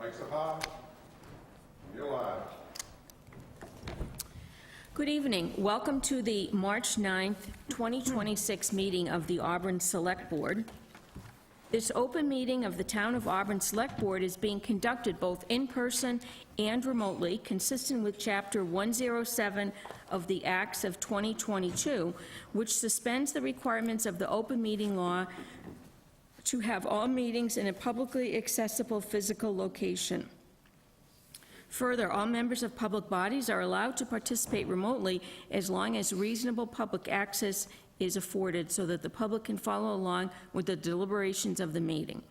Mike's hot. You're live. Good evening. Welcome to the March 9th, 2026 meeting of the Auburn Select Board. This open meeting of the Town of Auburn Select Board is being conducted both in person and remotely, consistent with Chapter 107 of the Acts of 2022, which suspends the requirements of the open meeting law to have all meetings in a publicly accessible physical location. Further, all members of public bodies are allowed to participate remotely as long as reasonable public access is afforded so that the public can follow along with the deliberations of the meeting.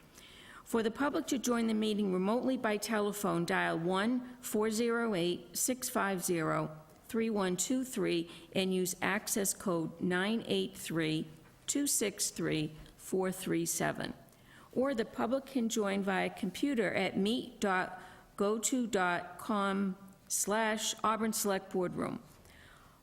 For the public to join the meeting remotely by telephone, dial 1-408-650-3123 and use access code 983-263-437. Or the public can join via computer at meet.goto.com/Auburn Select Boardroom.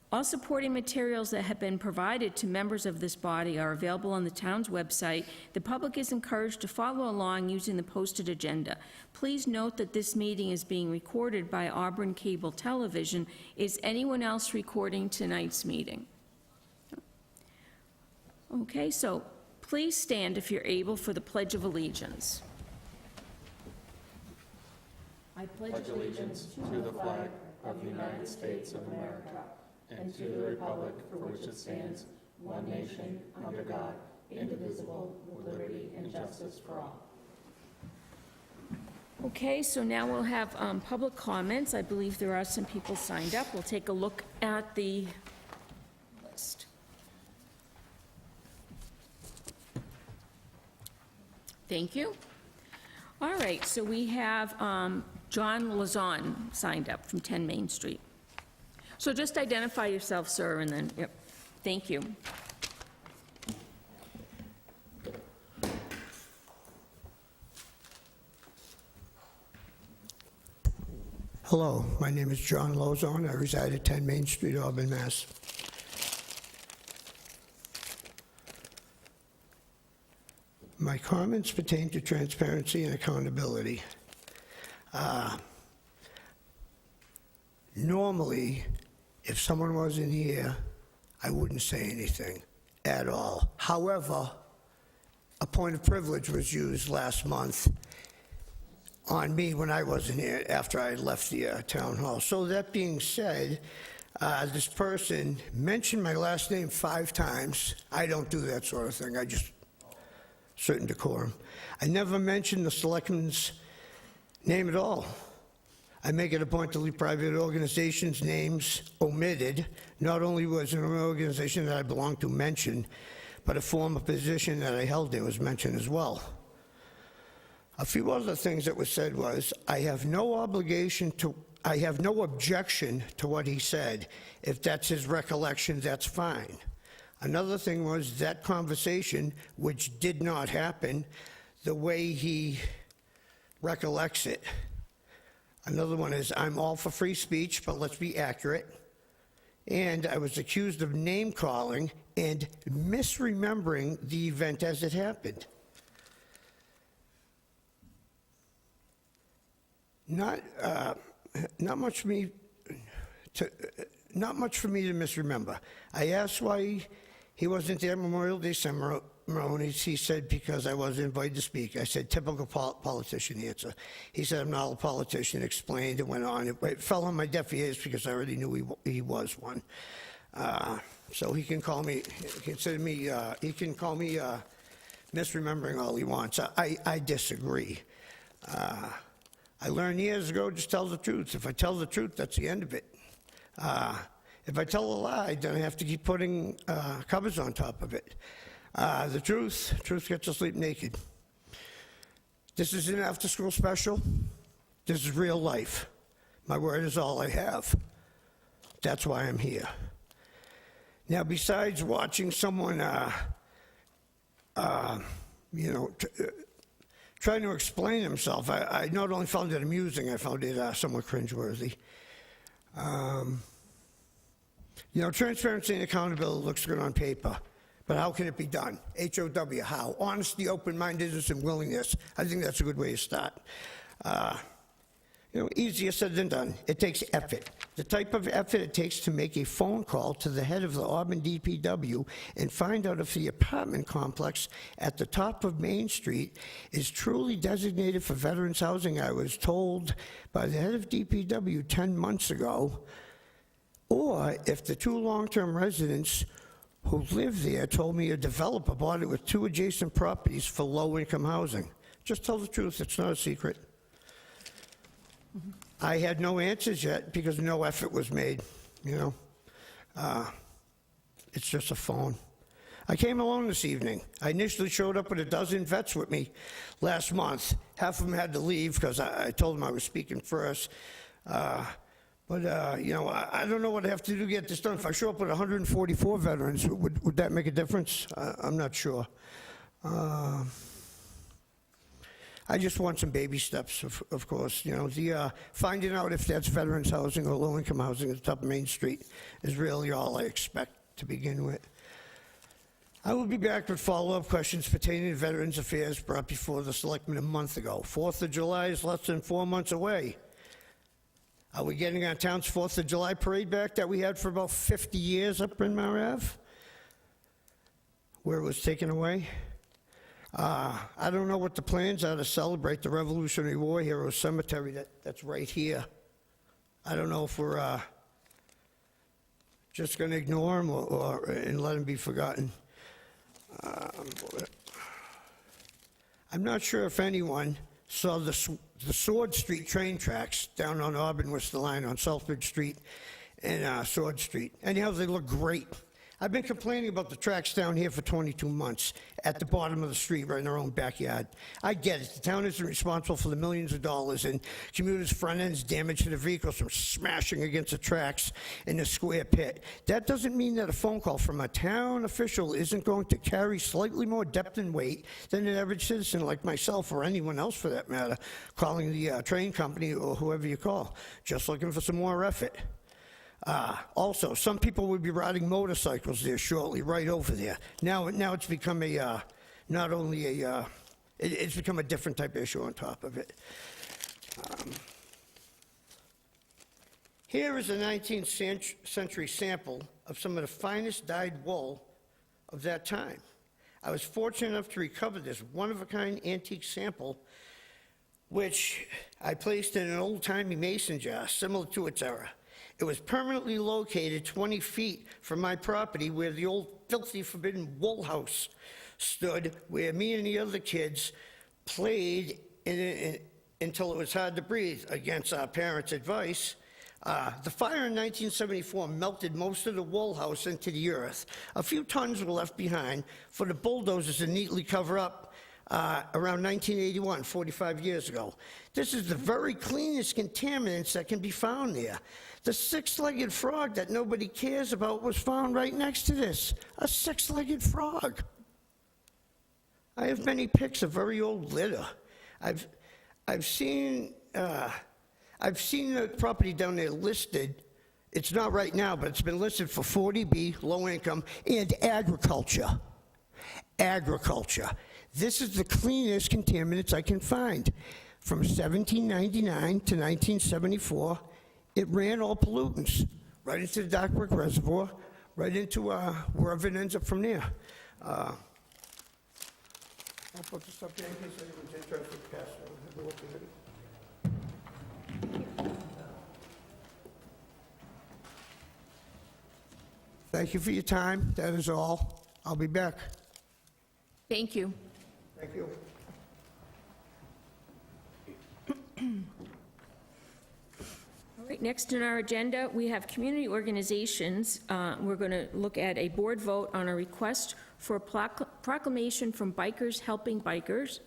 All supporting materials that have been provided to members of this body are available on the town's website. The public is encouraged to follow along using the posted agenda. Please note that this meeting is being recorded by Auburn Cable Television. Is anyone else recording tonight's meeting? Okay, so please stand if you're able for the Pledge of Allegiance. I pledge allegiance to the flag of the United States of America and to the republic for which it stands, one nation, under God, indivisible, with liberty and justice for all. Okay, so now we'll have public comments. I believe there are some people signed up. We'll take a look at the list. Thank you. All right, so we have John Lazon signed up from 10 Main Street. So just identify yourself, sir, and then, yep, thank you. Hello, my name is John Lozon. I reside at 10 Main Street, Auburn, Mass. My comments pertain to transparency and accountability. Normally, if someone wasn't here, I wouldn't say anything at all. However, a point of privilege was used last month on me when I wasn't here after I left the town hall. So that being said, this person mentioned my last name 5 times. I don't do that sort of thing. I just, certain decorum. I never mentioned the selectman's name at all. I make it a point to leave private organizations' names omitted. Not only was an organization that I belonged to mentioned, but a former position that I held there was mentioned as well. A few other things that were said was, I have no objection to what he said. If that's his recollection, that's fine. Another thing was that conversation, which did not happen, the way he recollects it. Another one is, I'm all for free speech, but let's be accurate. And I was accused of name calling and misremembering the event as it happened. Not much for me to misremember. I asked why he wasn't there at Memorial Day ceremonies. He said, because I wasn't invited to speak. I said, typical politician answer. He said, I'm not a politician, explained, and went on. It fell on my deaf ears because I already knew he was one. So he can call me, he can call me misremembering all he wants. I disagree. I learned years ago, just tell the truth. If I tell the truth, that's the end of it. If I tell a lie, then I have to keep putting covers on top of it. The truth gets you sleep naked. This is an after-school special. This is real life. My word is all I have. That's why I'm here. Now, besides watching someone, trying to explain himself, I not only found it amusing, I found it somewhat cringeworthy. Transparency and accountability looks good on paper. But how can it be done? HOW, how? Honesty, open-mindedness, and willingness. I think that's a good way to start. You know, easier said than done. It takes effort. The type of effort it takes to make a phone call to the head of the Auburn DPW and find out if the apartment complex at the top of Main Street is truly designated for veterans housing, I was told by the head of DPW 10 months ago, or if the two long-term residents who live there told me a developer bought it with 2 adjacent properties for low-income housing. Just tell the truth, it's not a secret. I had no answers yet because no effort was made, you know. It's just a phone. I came alone this evening. I initially showed up with a dozen vets with me last month. Half of them had to leave because I told them I was speaking first. But you know, I don't know what I have to do to get this done. If I show up with 144 veterans, would that make a difference? I'm not sure. I just want some baby steps, of course. You know, the finding out if that's veterans housing or low-income housing at the top of Main Street is really all I expect to begin with. I will be back with follow-up questions pertaining to Veterans Affairs brought before the Selectmen a month ago. 4th of July is less than 4 months away. Are we getting our town's 4th of July parade back that we had for about 50 years up in Mount Ave, where it was taken away? I don't know what the plans are to celebrate the Revolutionary War Heroes Cemetery that's right here. I don't know if we're just going to ignore them and let them be forgotten. I'm not sure if anyone saw the Sword Street train tracks down on Auburn Worcester line on Southbridge Street and Sword Street. Anyhow, they look great. I've been complaining about the tracks down here for 22 months at the bottom of the street right in our own backyard. I get it. The town isn't responsible for the millions of dollars and commuters' front ends damage to their vehicles from smashing against the tracks in the square pit. That doesn't mean that a phone call from a town official isn't going to carry slightly more depth and weight than an average citizen like myself or anyone else for that matter, calling the train company or whoever you call, just looking for some more effort. Also, some people will be riding motorcycles there shortly, right over there. Now it's become a, not only a, it's become a different type of issue on top of it. Here is a 19th century sample of some of the finest dyed wool of that time. I was fortunate enough to recover this one-of-a-kind antique sample, which I placed in an old-timey mason jar, similar to its era. It was permanently located 20 feet from my property where the old filthy forbidden wool house stood, where me and the other kids played until it was hard to breathe against our parents' advice. The fire in 1974 melted most of the wool house into the earth. A few tons were left behind for the bulldozers to neatly cover up around 1981, 45 years ago. This is the very cleanest contaminants that can be found there. The six-legged frog that nobody cares about was found right next to this, a six-legged frog. I have many pics of very old litter. I've seen the property down there listed. It's not right now, but it's been listed for 40B, low income, and agriculture. Agriculture. This is the cleanest contaminants I can find. From 1799 to 1974, it ran all pollutants right into the Dockbrook Reservoir, right into wherever it ends up from there. I'll put this up here in case anyone's interested to pass it. Have a look at it. Thank you for your time. That is all. I'll be back. Thank you. Thank you. All right, next on our agenda, we have community organizations. We're going to look at a board vote on a request for a proclamation from Bikers Helping Bikers,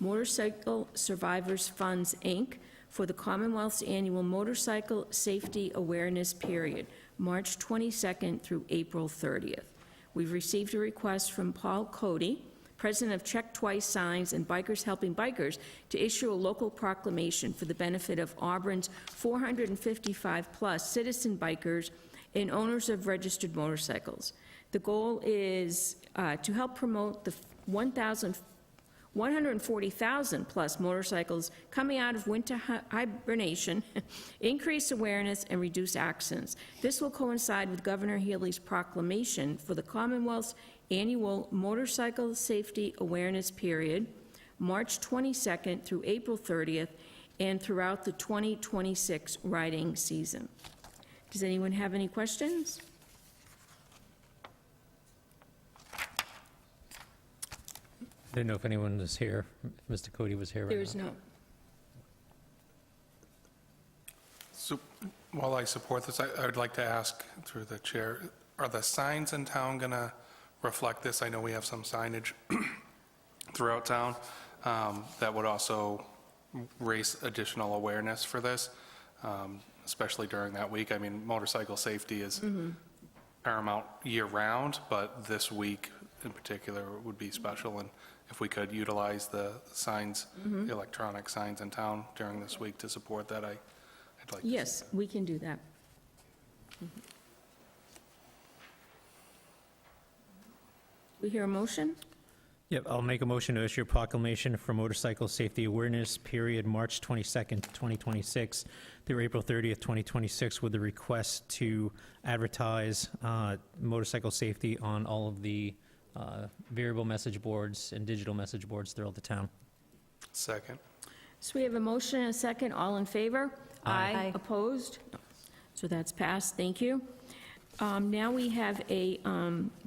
Motorcycle Survivors Funds, Inc., for the Commonwealth's annual Motorcycle Safety Awareness Period, March 22nd through April 30th. We've received a request from Paul Cody, president of Check Twice Signs and Bikers Helping Bikers, to issue a local proclamation for the benefit of Auburn's 455-plus citizen bikers and owners of registered motorcycles. The goal is to help promote the 140,000-plus motorcycles coming out of winter hibernation, increase awareness, and reduce accidents. This will coincide with Governor Healy's proclamation for the Commonwealth's annual Motorcycle Safety Awareness Period, March 22nd through April 30th, and throughout the 2026 riding season. Does anyone have any questions? I didn't know if anyone was here, if Mr. Cody was here. or There is not. no. So, while I support this, I would like to ask through the chair, are the signs in town going to reflect this? I know we have some signage throughout town that would also raise additional awareness for this, especially during that week. I mean, motorcycle safety is paramount year-round, but this week in particular would be special, and if we could utilize the signs, the electronic signs in town during this week to support that, I'd like to see Yes, we can do that. We hear a motion? Yep, I'll make a motion to issue a proclamation for Motorcycle Safety Awareness Period, March 22nd, 2026 through April 30th, 2026, with a request to advertise motorcycle safety on all of the variable message boards and digital message boards throughout the town. Second. So we have a motion and a second. All in favor? Aye. Opposed? So that's passed. Thank you. Now we have a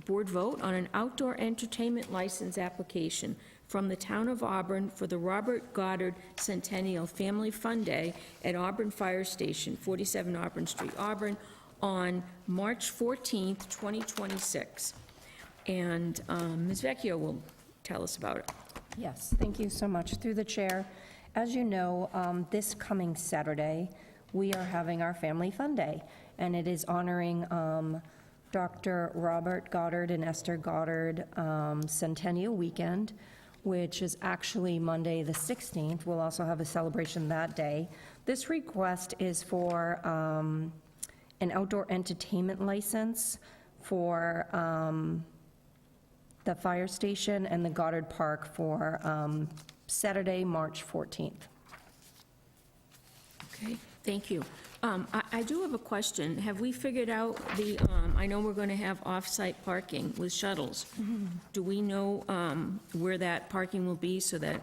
board vote on an outdoor entertainment license application from the town of Auburn for the Robert Goddard Centennial Family Fun Day at Auburn Fire Station, 47 Auburn Street, Auburn, on March 14th, 2026. And Ms. Vecchio will tell us about it. Yes, thank you so much. Through the chair, as you know, this coming Saturday, we are having our Family Fun Day, and it is honoring Dr. Robert Goddard and Esther Goddard Centennial Weekend, which is actually Monday the 16th. We'll also have a celebration that day. This request is for an outdoor entertainment license for the fire station and the Goddard Park for Saturday, March 14th. Okay, thank you. I do have a question. Have we figured out the, I know we're going to have off-site parking with shuttles. Do we know where that parking will be so that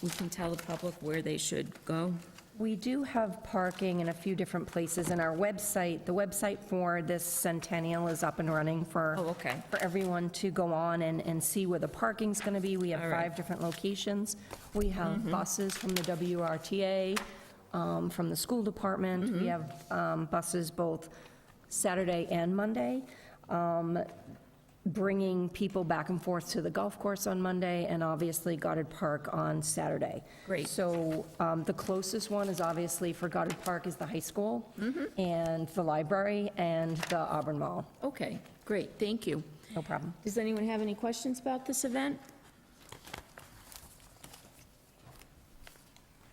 we can tell the public where they should go? We do have parking in a few different places, and our website, the website for this centennial is up and running for Oh, okay. for everyone to go on and see where the parking's going to be. We have All right. 5 different locations. We have buses from the WRTA, from the school department. We have buses both Saturday and Monday, bringing people back and forth to the golf course on Monday, and obviously Goddard Park on Saturday. Great. So the closest one is obviously for Goddard Park is the high school, and the library, and the Auburn Mall. Okay, great, thank you. No problem. Does anyone have any questions about this event?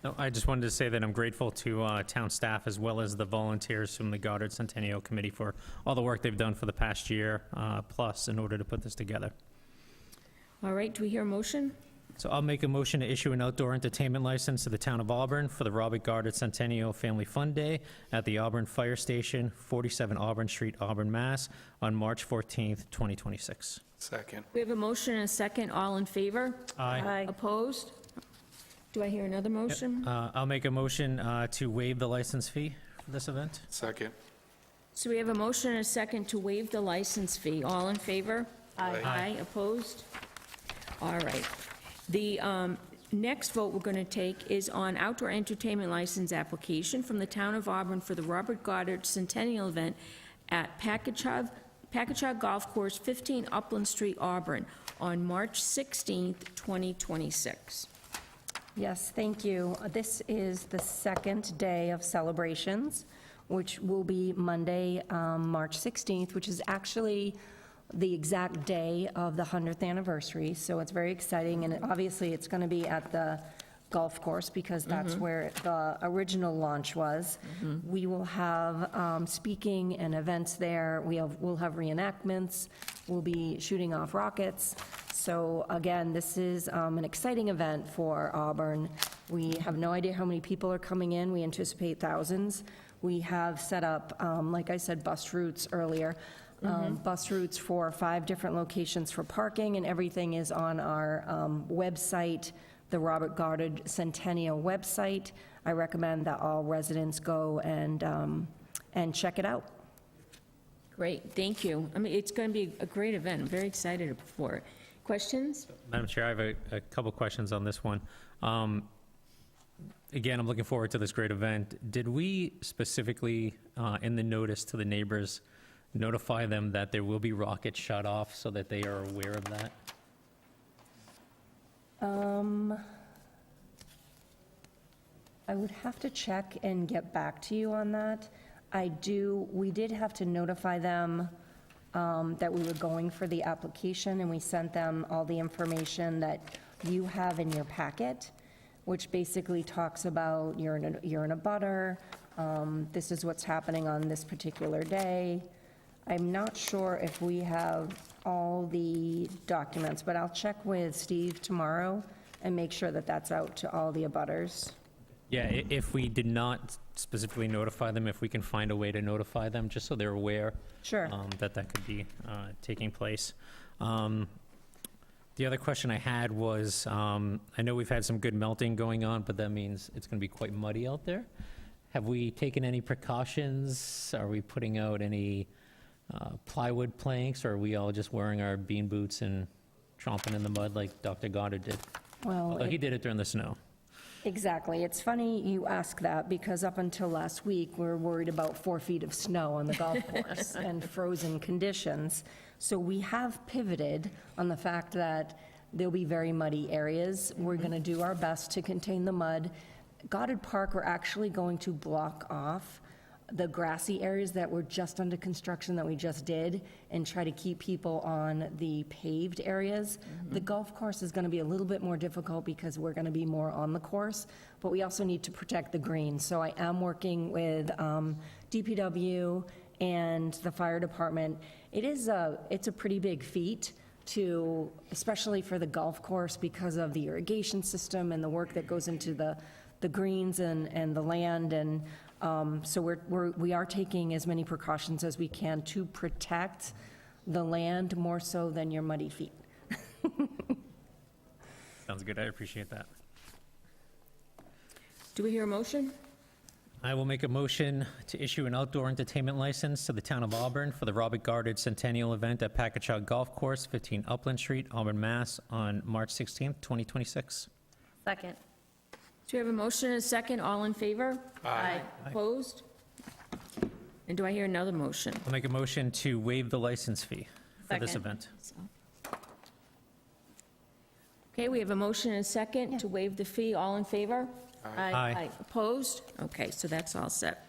No, I just wanted to say that I'm grateful to town staff as well as the volunteers from the Goddard Centennial Committee for all the work they've done for the past year plus in order to put this together. All right, do we hear a motion? So I'll make a motion to issue an outdoor entertainment license to the town of Auburn for the Robert Goddard Centennial Family Fun Day at the Auburn Fire Station, 47 Auburn Street, Auburn, Mass. on March 14th, 2026. Second. We have a motion and a second. All in favor? Aye. Opposed? Do I hear another motion? I'll make a motion to waive the license fee for this event. Second. So we have a motion and a second to waive the license fee. All in favor? Aye. Aye, opposed? All right. The next vote we're going to take is on outdoor entertainment license application from the town of Auburn for the Robert Goddard Centennial event at Packagug Golf Course, 15 Upland Street, Auburn, on March 16th, 2026. Yes, thank you. This is the second day of celebrations, which will be Monday, March 16th, which is actually the exact day of the 100th anniversary, so it's very exciting, and obviously it's going to be at the golf course because that's where the original launch was. We will have speaking and events there. We'll have reenactments. We'll be shooting off rockets. So again, this is an exciting event for Auburn. We have no idea how many people are coming in. We anticipate thousands. We have set up, like I said, bus routes earlier, bus routes for 5 different locations for parking, and everything is on our website, the Robert Goddard Centennial website. I recommend that all residents go and check it out. Great, thank you. I mean, it's going to be a great event. I'm very excited for it. Questions? Madam Chair, I have a couple questions on this one. Again, I'm looking forward to this great event. Did we specifically, in the notice to the neighbors, notify them that there will be rockets shut off so that they are aware of that? I would have to check and get back to you on that. We did have to notify them that we were going for the application, and we sent them all the information that you have in your packet, which basically talks about you're in a butter, this is what's happening on this particular day. I'm not sure if we have all the documents, but I'll check with Steve tomorrow and make sure that that's out to all the abutters. Yeah, if we did not specifically notify them, if we can find a way to notify them, just so they're aware. Sure. That could be taking place. The other question I had was, I know we've had some good melting going on, but that means it's going to be quite muddy out there. Have we taken any precautions? Are we putting out any plywood planks, or are we all just wearing our bean boots and tromping in the mud like Dr. Goddard did? Well, Although he did it during the snow. exactly. It's funny you ask that, because up until last week, we were worried about 4 feet of snow on the golf course and frozen conditions. So we have pivoted on the fact that there'll be very muddy areas. We're going to do our best to contain the mud. Goddard Park, we're actually going to block off the grassy areas that were just under construction that we just did, and try to keep people on the paved areas. The golf course is going to be a little bit more difficult because we're going to be more on the course, but we also need to protect the greens. So I am working with DPW and the fire department. It's a pretty big feat to, especially for the golf course, because of the irrigation system and the work that goes into the greens and the land, and so we are taking as many precautions as we can to protect the land more so than your muddy feet. Sounds good, I appreciate that. Do we hear a motion? I will make a motion to issue an outdoor entertainment license to the town of Auburn for the Robert Goddard Centennial event at Packagug Golf Course, 15 Upland Street, Auburn, Mass. on March 16th, 2026. Second. Do we have a motion and a second? All in favor? Aye. Opposed? And do I hear another motion? I'll make a motion to waive the license fee for this Second. event. Okay, we have a motion and a second to waive the fee. All in favor? Aye. Opposed? Okay, so that's all set.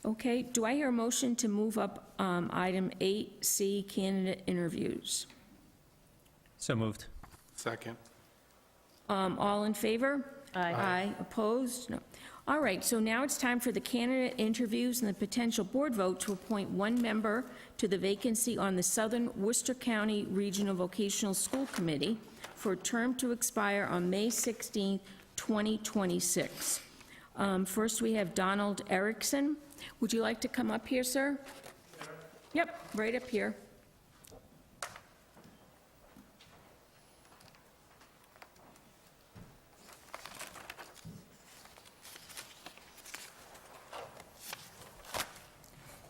Okay, do I hear a motion to move up item 8C, candidate interviews? So moved. Second. All in favor? Aye. Aye. Opposed? No. All right, so now it's time for the candidate interviews and the potential board vote to appoint one member to the vacancy on the Southern Worcester County Regional Vocational School Committee for a term to expire on May 16, 2026. First, we have Donald Erickson. Would you like to come up here, sir? Yep, right up here.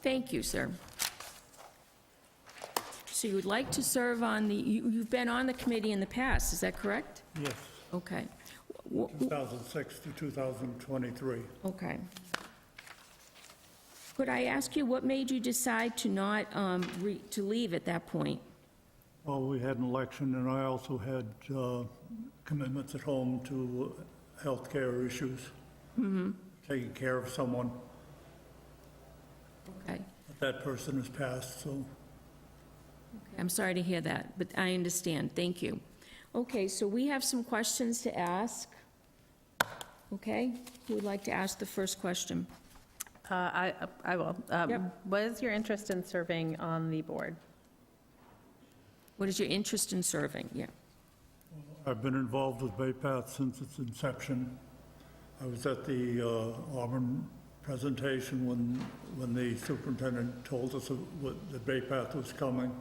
Thank you, sir. So you would like to serve on the, you've been on the committee in the past, is that correct? Yes, Okay. 2006 to 2023. Okay. Could I ask you, what made you decide to not, to leave at that point? Well, we had an election, and I also had commitments at home to healthcare issues. Taking care of someone. Okay. That person has passed, so I'm sorry to hear that, but I understand. Thank you. Okay, so we have some questions to ask. Okay? Who would like to ask the first question? I will. Yep. What is your interest in serving on the board? What is your interest in serving? Yeah. I've been involved with Bay Path since its inception. I was at the Auburn presentation when the superintendent told us that Bay Path was coming.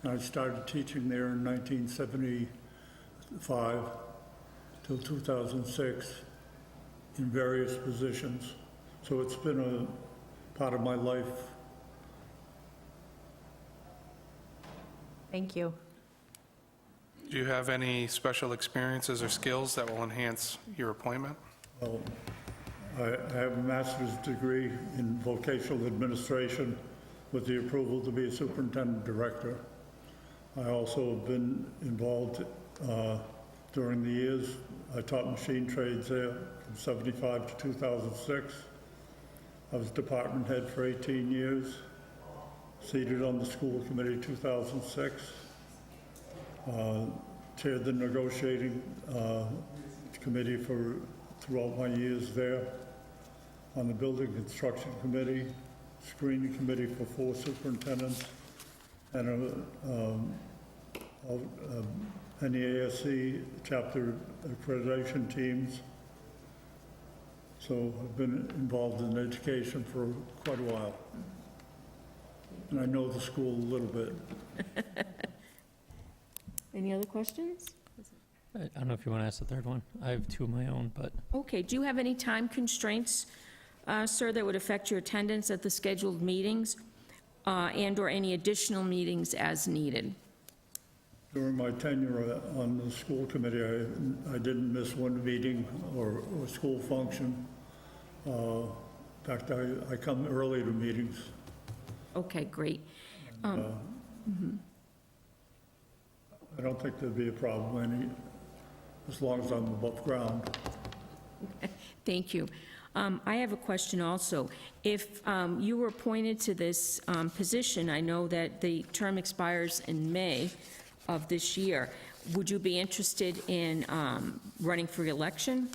And I started teaching there in 1975 till 2006 in various positions. So it's been a part of my life. Thank you. Do you have any special experiences or skills that will enhance your appointment? Well, I have a master's degree in vocational administration with the approval to be a superintendent director. I also have been involved during the years. I taught machine trades there from 75 to 2006. I was department head for 18 years, seated on the school committee 2006. Chaired the negotiating committee throughout my years there, on the building construction committee, screening committee for 4 superintendents, and NEASC chapter accreditation teams. So I've been involved in education for quite a while. And I know the school a little bit. Any other questions? I don't know if you want to ask the third one. I have 2 of my own, but Okay, do you have any time constraints, sir, that would affect your attendance at the scheduled meetings and/or any additional meetings as needed? During my tenure on the school committee, I didn't miss one meeting or school function. In fact, I come early to meetings. Okay, great. I don't think there'd be a problem as long as I'm above ground. Thank you. I have a question also. If you were appointed to this position, I know that the term expires in May of this year. Would you be interested in running for election?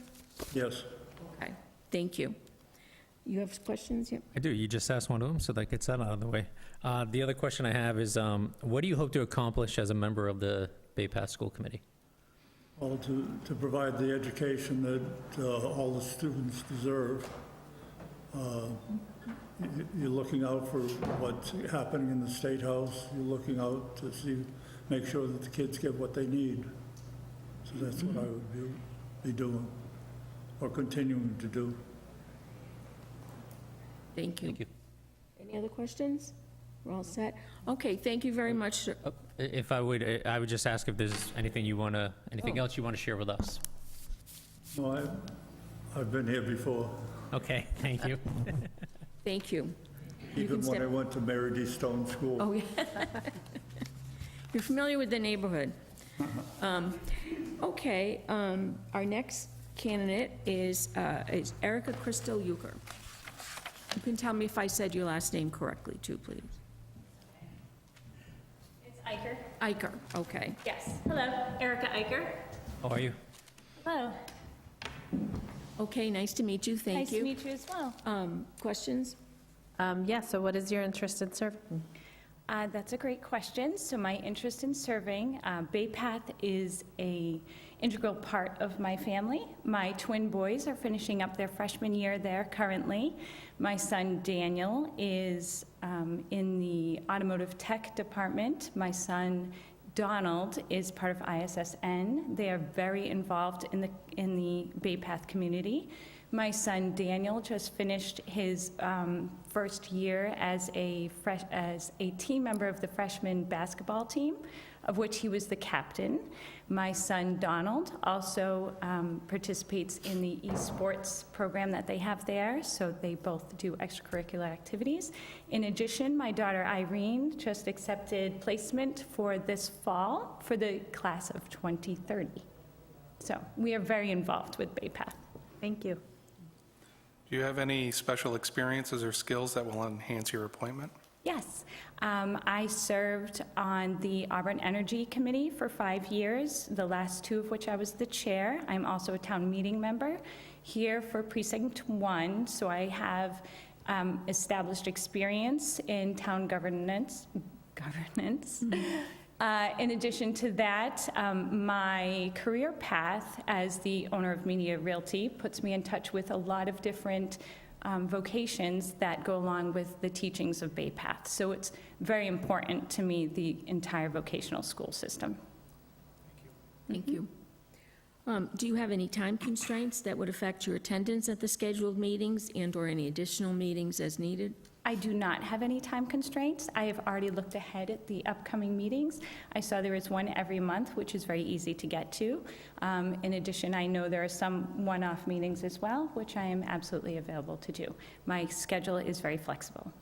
Yes. Okay, thank you. You have questions? Yep. I do. You just asked one of them, so that gets that out of the way. The other question I have is, what do you hope to accomplish as a member of the Bay Path School Committee? Well, to provide the education that all the students deserve. You're looking out for what's happening in the State House. You're looking out to make sure that the kids get what they need. So that's what I would be doing, or continuing to do. Thank you. Thank you. Any other questions? We're all set? Okay, thank you very much, sir. If I would just ask if there's anything else you want to share with us? No, I've been here before, Okay, thank you. Thank you. even can when step- I went to Mary D. Stone School. Oh, yeah. You're familiar with the neighborhood. Okay, our next candidate is Erica Crystal Euchre. You can tell me if I said your last name correctly, too, please. It's Iker. Iker, okay. Yes. Hello, Erica Iker. How are you? Hello. Okay, nice to meet you, thank Nice to you. meet you as well. Questions? Yeah, so what is your interest in serving? That's a great question. So my interest in serving, Bay Path is a integral part of my family. My twin boys are finishing up their freshman year there currently. My son Daniel is in the automotive tech department. My son Donald is part of ISSN. They are very involved in the Bay Path community. My son Daniel just finished his first year as a team member of the freshman basketball team, of which he was the captain. My son Donald also participates in the esports program that they have there, so they both do extracurricular activities. In addition, my daughter Irene just accepted placement for this fall for the class of 2030. So we are very involved with Bay Path. Thank you. Do you have any special experiences or skills that will enhance your appointment? Yes. I served on the Auburn Energy Committee for 5 years, the last 2 of which I was the chair. I'm also a town meeting member here for Precinct 1, so I have established experience in town governance. In addition to that, my career path as the owner of Media Realty puts me in touch with a lot of different vocations that go along with the teachings of Bay Path. So it's very important to me, the entire vocational school system. Thank you. Do you have any time constraints that would affect your attendance at the scheduled meetings and/or any additional meetings as needed? I do not have any time constraints. I have already looked ahead at the upcoming meetings. I saw there is one every month, which is very easy to get to. In addition, I know there are some one-off meetings as well, which I am absolutely available to do. My schedule is very flexible.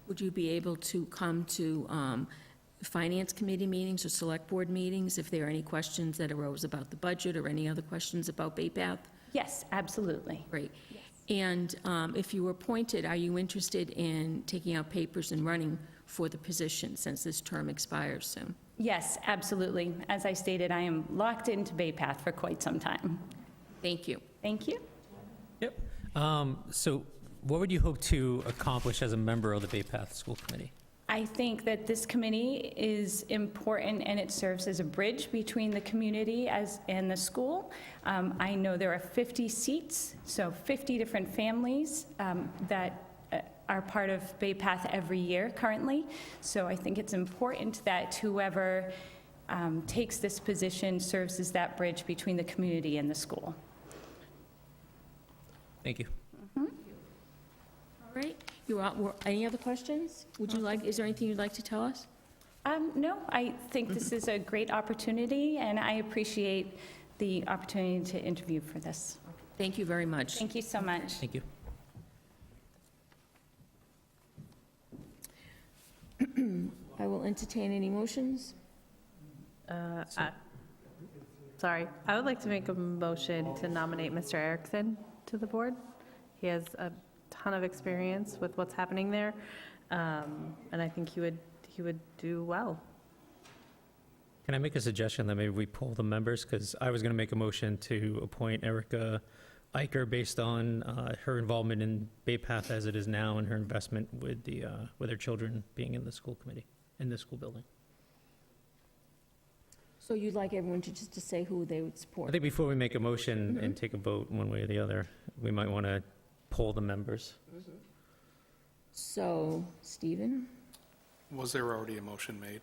Would you be able to come to finance committee meetings or select board meetings if there are any questions that arose about the budget or any other questions about Bay Path? Yes, absolutely. Great. And if you were appointed, are you interested in taking out papers and running for the position since this term expires soon? Yes, absolutely. As I stated, I am locked into Bay Path for quite some time. Thank you. Thank you. Yep. So what would you hope to accomplish as a member of the Bay Path School Committee? I think that this committee is important, and it serves as a bridge between the community and the school. I know there are 50 seats, so 50 different families that are part of Bay Path every year currently. So I think it's important that whoever takes this position serves as that bridge between the community and the school. Thank you. All right. Any other questions? Is there anything you'd like to tell us? No, I think this is a great opportunity, and I appreciate the opportunity to interview for this. Thank you very much. Thank you so much. Thank you. I will entertain any motions. Sorry, I would like to make a motion to nominate Mr. Erickson to the board. He has a ton of experience with what's happening there, and I think he would do well. Can I make a suggestion that maybe we poll the members? Because I was going to make a motion to appoint Erica Eicher based on her involvement in Bay Path as it is now and her investment with her children being in the school committee, in the school building. So you'd like everyone to just to say who they would I support? think before we make a motion and take a vote one way or the other, we might want to poll the members. So, Stephen? Was there already a motion made?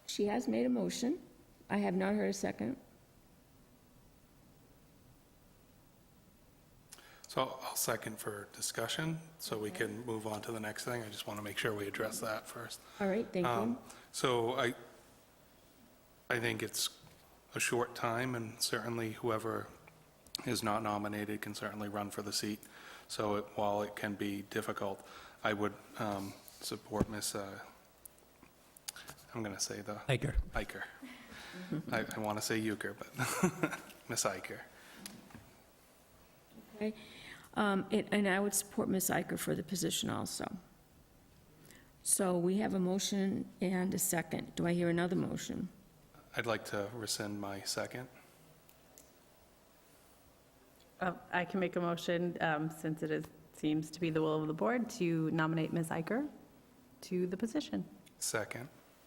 She has made a motion. I have not heard a second. So I'll second for discussion, so we can move on to the next thing. I just want to make sure we address that first. All right, thank you. So I think it's a short time, and certainly whoever is not nominated can certainly run for the seat. So while it can be difficult, I would support Miss, I'm going to say the... Eicher. Eicher. I want to say Euchre, but Miss Eicher. Okay. And I would support Ms. Eicher for the position also. So we have a motion and a second. Do I hear another motion? I'd like to rescind my second. I can make a motion, since seems to be the will of the board, to nominate Ms. Eicher to the position. Second.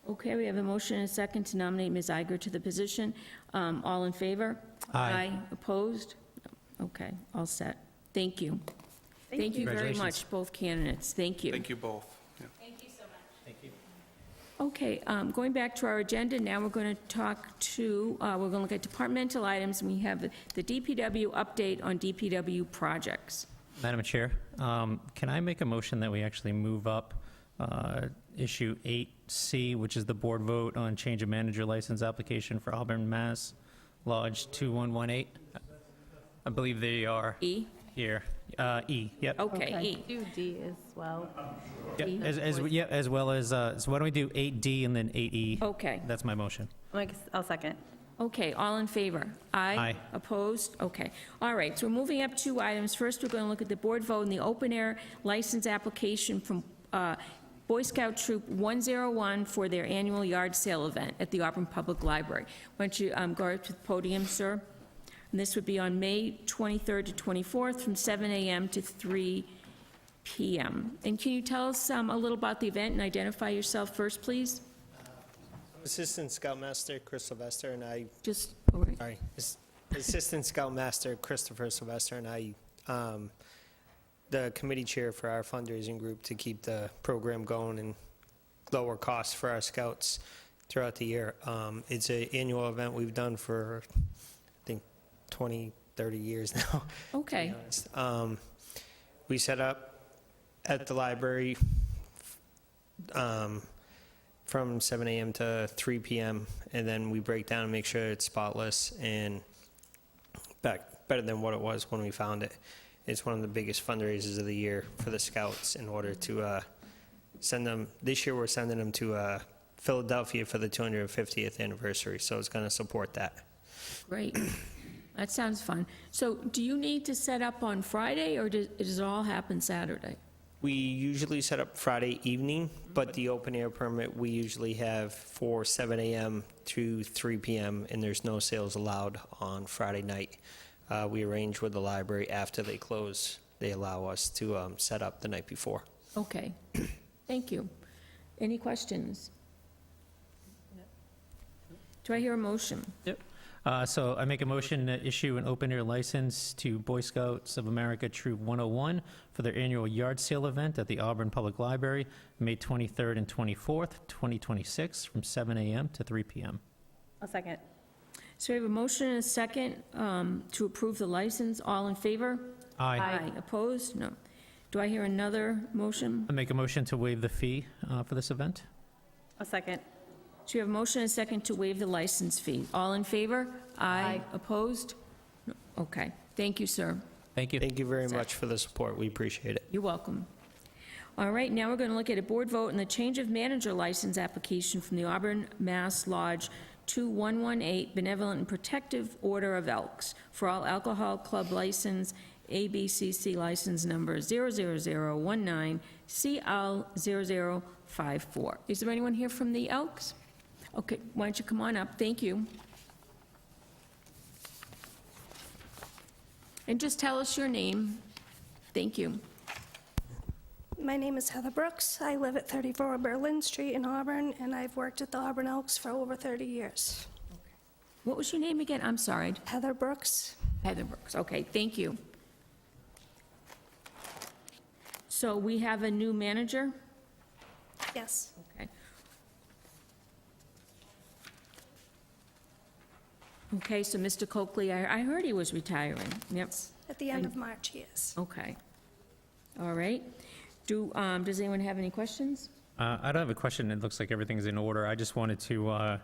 Okay, we have a motion and a second to nominate Ms. Eicher to the position. All in favor? Aye. Opposed? Okay, all set. Thank you. Thank you very Congratulations. much, both candidates. Thank you. Thank you both. Yeah. Thank you. Okay, going back to our agenda, now we're going to talk to, we're going to look at departmental items, and we have the DPW update on DPW projects. Madam Chair, can I make a motion that we actually move up issue 8C, which is the board vote on change of manager license application for Auburn, Mass. Lodge 2118? I believe they are E? here. E, yep. Okay, E. Do D as well. Yep, E. as well as, so why don't we do 8D and then 8E? Okay, That's my motion. I'll second. okay, all in favor? Aye. Opposed? Okay. All right, so we're moving up two items. First, we're going to look at the board vote in the open-air license application from Boy Scout Troop 101 for their annual yard sale event at the Auburn Public Library. Why don't you go up to the podium, sir? And this would be on May 23rd to 24th from 7 a.m. to 3 p.m. And can you tell us a little about the event and identify yourself first, please? Assistant Scoutmaster Chris Sylvester and I, Just, all right. sorry, Assistant Scoutmaster Christopher Sylvester and I, the committee chair for our fundraising group to keep the program going and lower costs for our scouts throughout the year. It's an annual event we've done for, I think, 20, 30 years now. Okay, To be honest. We set up at the library from 7 a.m. to 3 p.m., and then we break down and make sure it's spotless and better than what it was when we found it. It's one of the biggest fundraisers of the year for the Scouts in order to send them. This year we're sending them to Philadelphia for the 250th anniversary, so it's going to support that. great. That sounds fun. So do you need to set up on Friday, or does it all happen Saturday? We usually set up Friday evening, but the open air permit we usually have for 7 a.m. to 3 p.m., and there's no sales allowed on Friday night. We arrange with the library after they close. They allow us to set up the night before. Okay, thank you. Any questions? Do I hear a motion? So I make a motion to issue an open-air license to Boy Scouts of America Troop 101 for their annual yard sale event at the Auburn Public Library, May 23rd and 24th, 2026, from 7 a.m. to 3 p.m. A second. So we have a motion and a second to approve the license. All in favor? Aye. Opposed? No. Do I hear another motion? I make a motion to waive the fee for this event. A second. So we have a motion and a second to waive the license fee. All in favor? Aye. Opposed? No. Okay. Thank you, sir. Thank you. Thank you very much for the support. We appreciate it. You're welcome. All right, now we're going to look at a board vote on the change of manager license application from the Auburn Mass Lodge 2118 Benevolent and Protective Order of Elks for all alcohol club license, ABCC license number 00019CL0054. Is there anyone here from the Elks? Okay, why don't you come on up? Thank you. And just tell us your name. Thank you. My name is Heather Brooks. I live at 34 Berlin Street in Auburn, and I've worked at the Auburn Elks for over 30 years. What was your name again? I'm sorry. Heather Brooks. Heather Brooks. Okay, thank you. So we have a new manager? Yes, Okay. Okay, so Mr. Coakley, I heard he was retiring. Yep, at the end of March, he is. okay. All right. Does anyone have any questions? I don't have a question. It looks like everything's in order. I just wanted to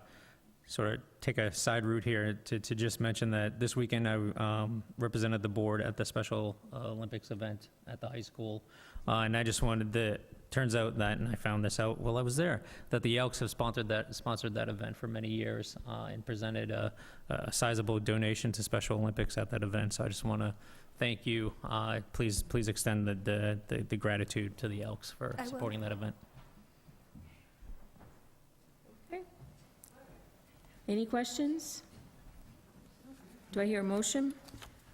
sort of take a side route here to just mention that this weekend I represented the board at the Special Olympics event at the high school. And I just wanted to, turns out that, and I found this out while I was there, that the Elks have sponsored that event for many years and presented a sizable donation to Special Olympics at that event. So I just want to thank you. Please extend the gratitude to the Elks for I will. supporting that event. Okay. Any questions? Do I hear a motion?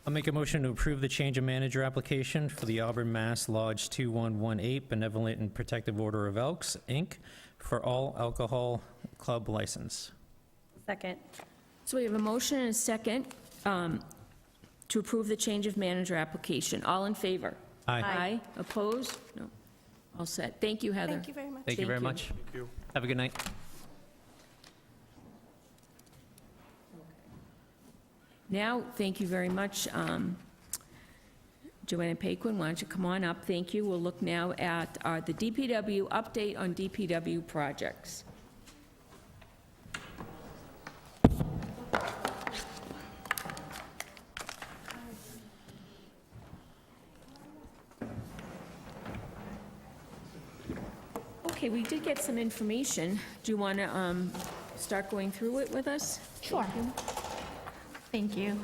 I'll make a motion to approve the change of manager application for the Auburn Mass Lodge 2118 Benevolent and Protective Order of Elks, Inc., for all alcohol club license. Second. So we have a motion and a second to approve the change of manager application. All in favor? Aye. Opposed? No. All set. Thank you, Heather. Thank you very much. Thank you very Thank much. Have a good night. Now, thank you very much. Joanna Paquin, why don't you come on up? Thank you. We'll look now at the DPW update on DPW projects. Okay, we did get some information. Do you want to start going through it with us? Sure. Thank you.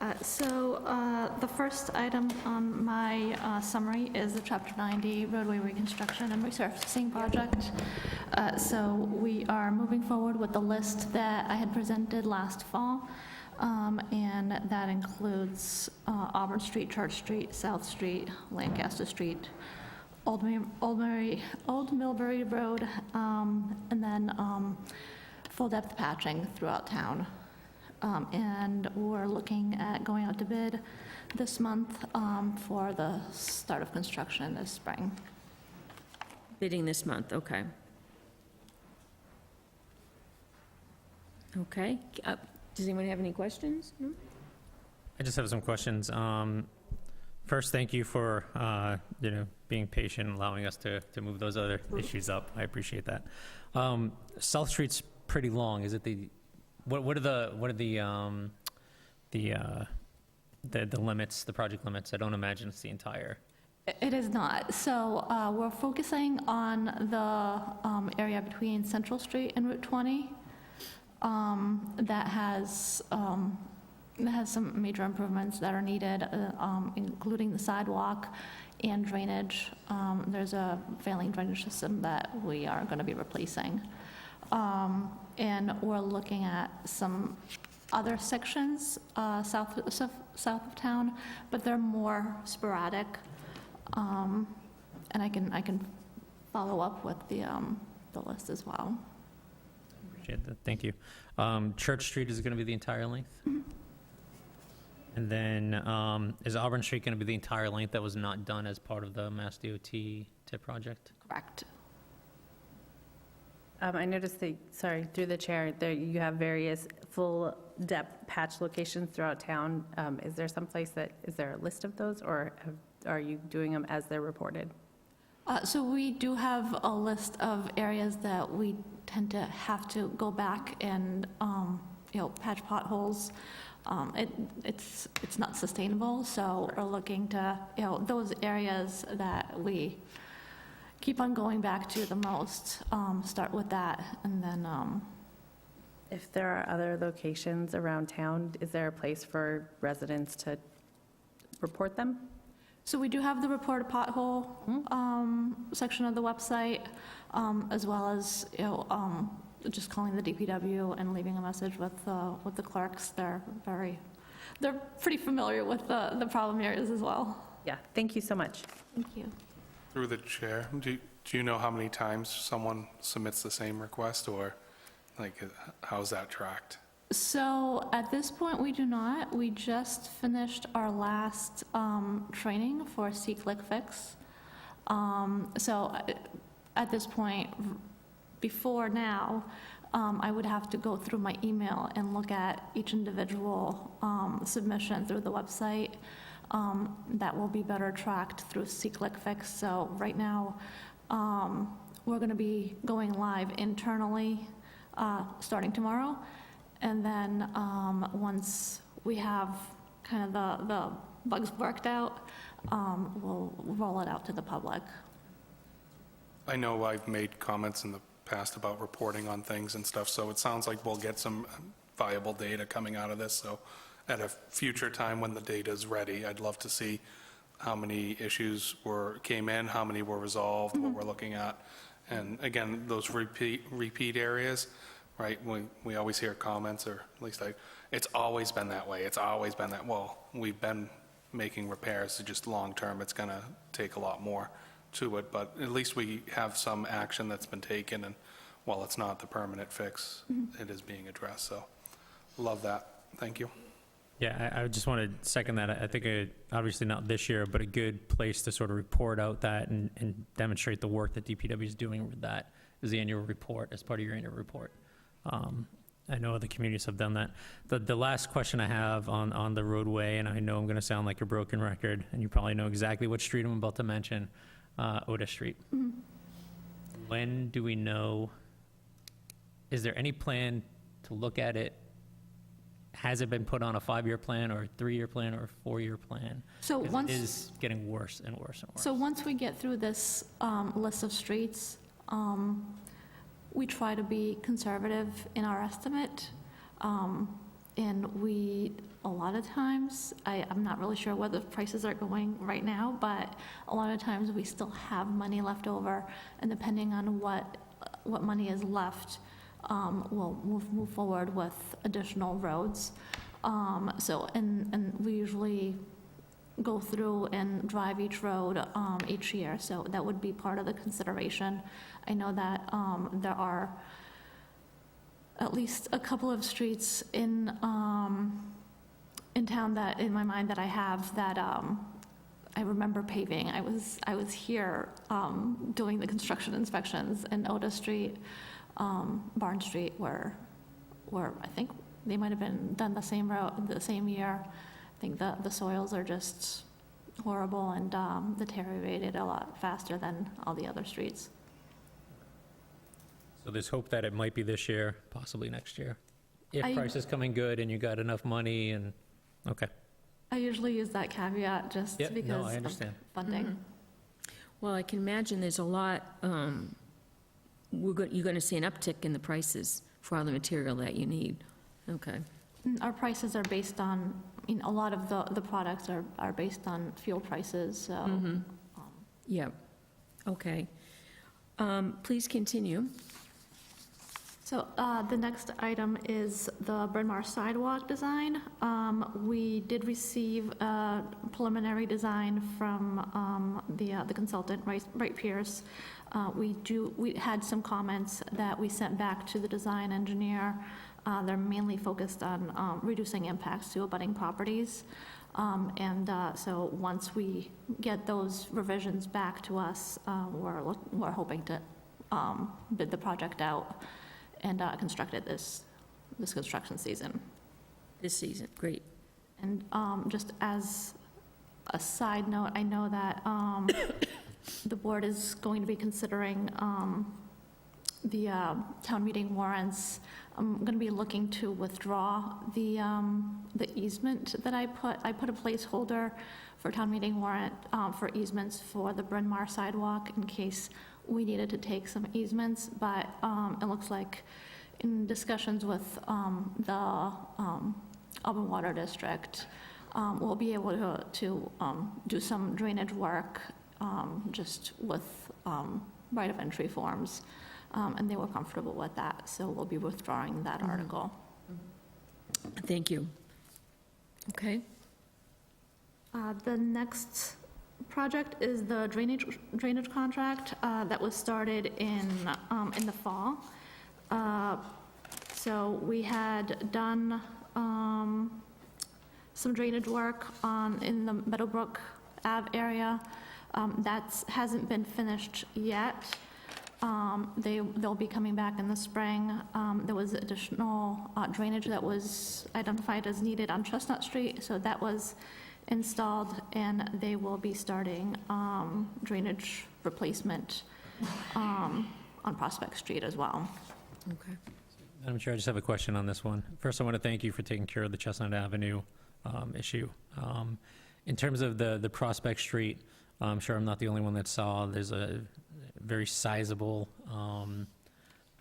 The first item on my summary is the Chapter 90 roadway reconstruction and resurfacing project. So we are moving forward with the list that I had presented last fall, and that includes Auburn Street, Church Street, South Street, Lancaster Street, Old Millbury Road, and then full-depth patching throughout town. And we're looking at going out to bid this month for the start of construction this spring. Bidding this month, okay. Okay. Does anyone have any questions? No? I just have some questions. First, thank you for, being patient and allowing us to move those other issues up. I appreciate that. South Street's pretty long. Is it what are the limits, the project limits? I don't imagine it's the entire. It is not. So we're focusing on the area between Central Street and Route 20 that has some major improvements that are needed, including the sidewalk and drainage. There's a failing drainage system that we are going to be replacing. And we're looking at some other sections south of town, but they're more sporadic. And I can follow up with the list as well. Appreciate that. Thank you. Church Street is going to be the entire length? Mm-hmm. And then is Auburn Street going to be the entire length that was not done as part of the Mass DOT TIP project? Correct. I noticed that, sorry, through the chair, there you have various full-depth patch locations throughout town. Is there a list of those, or are you doing them as they're reported? So we do have a list of areas that we tend to have to go back and, patch potholes. It's not sustainable, so we're looking to, those areas that we keep on going back to the most, start with that, and then, If there are other locations around town, is there a place for residents to report them? so we do have the report a pothole section of the website, as well as, just calling the DPW and leaving a message with the clerks. They're pretty familiar with the problem areas as well. Yeah, thank you so much. Thank you. Through the chair, do you know how many times someone submits the same request, or how's that tracked? So at this point, we do not. We just finished our last training for C-Click-Fix. So at this point, before now, I would have to go through my email and look at each individual submission through the website. That will be better tracked through C-Click-Fix. So right now, we're going to be going live internally starting tomorrow. And then once we have kind of the bugs worked out, we'll roll it out to the public. I know I've made comments in the past about reporting on things and stuff, so it sounds like we'll get some viable data coming out of this. So at a future time when the data is ready, I'd love to see how many issues came in, how many were resolved, what we're looking at. And again, those repeat areas, right? We always hear comments, or at least it's always been that way. It's always been that. Well, we've been making repairs, so just long-term, it's going to take a lot more to it, but at least we have some action that's been taken, and while it's not the permanent fix, it is being addressed. So love that. Thank you. Yeah, I just want to second that. I think obviously not this year, but a good place to sort of report out that and demonstrate the work that DPW is doing with that is the annual report, as part of your annual report. I know other communities have done that. The last question I have on the roadway, and I know I'm going to sound like a broken record, and you probably know exactly what street I'm about to mention, Otis Street. Mm-hmm. When do we know, is there any plan to look at it? Has it been put on a 5-year plan or a 3-year plan or a 4-year plan? So 'Cause once, it is getting worse and worse and worse. so once we get through this list of streets, we try to be conservative in our estimate. And a lot of times, I'm not really sure where the prices are going right now, but a lot of times we still have money left over, and depending on what money is left, we'll move forward with additional roads. And we usually go through and drive each road each year, so that would be part of the consideration. I know that there are at least a couple of streets in town that, in my mind, that I have that I remember paving. I was here doing the construction inspections in Otis Street, Barn Street, where I think they might have been done the same road, the same year. I think the soils are just horrible and deteriorated a lot faster than all the other streets. So there's hope that it might be this year, possibly next year, if I- price is coming good and you got enough money and, okay. I usually use that caveat just Yep, no, because I of understand. funding. Well, I can imagine there's a lot, you're going to see an uptick in the prices for all the material that you need. Okay. Our prices are based on, a lot of the products are based on fuel prices, so. Yeah, okay. Please continue. So the next item is the Bryn Mawr sidewalk design. We did receive a preliminary design from the consultant, Wright Pierce. We had some comments that we sent back to the design engineer. They're mainly focused on reducing impacts to abutting properties. So once we get those revisions back to us, we're hoping to bid the project out and construct it this construction season. This season, great. And just as a side note, I know that the board is going to be considering the town meeting warrants. I'm going to be looking to withdraw the easement that I put a placeholder for town meeting warrant for easements for the Bryn Mawr sidewalk in case we needed to take some easements, but it looks like in discussions with the Auburn Water District, we'll be able to do some drainage work just with right of entry forms, and they were comfortable with that, so we'll be withdrawing that article. Thank you. Okay. The next project is the drainage contract that was started in the fall. So we had done some drainage work in the Meadowbrook Ave area. That hasn't been finished yet. They'll be coming back in the spring. There was additional drainage that was identified as needed on Chestnut Street, so that was installed, and they will be starting drainage replacement on Prospect Street as well. Okay. Madam Chair, I just have a question on this one. First, I want to thank you for taking care of the Chestnut Avenue issue. In terms of the Prospect Street, I'm sure I'm not the only one that saw, there's a very sizable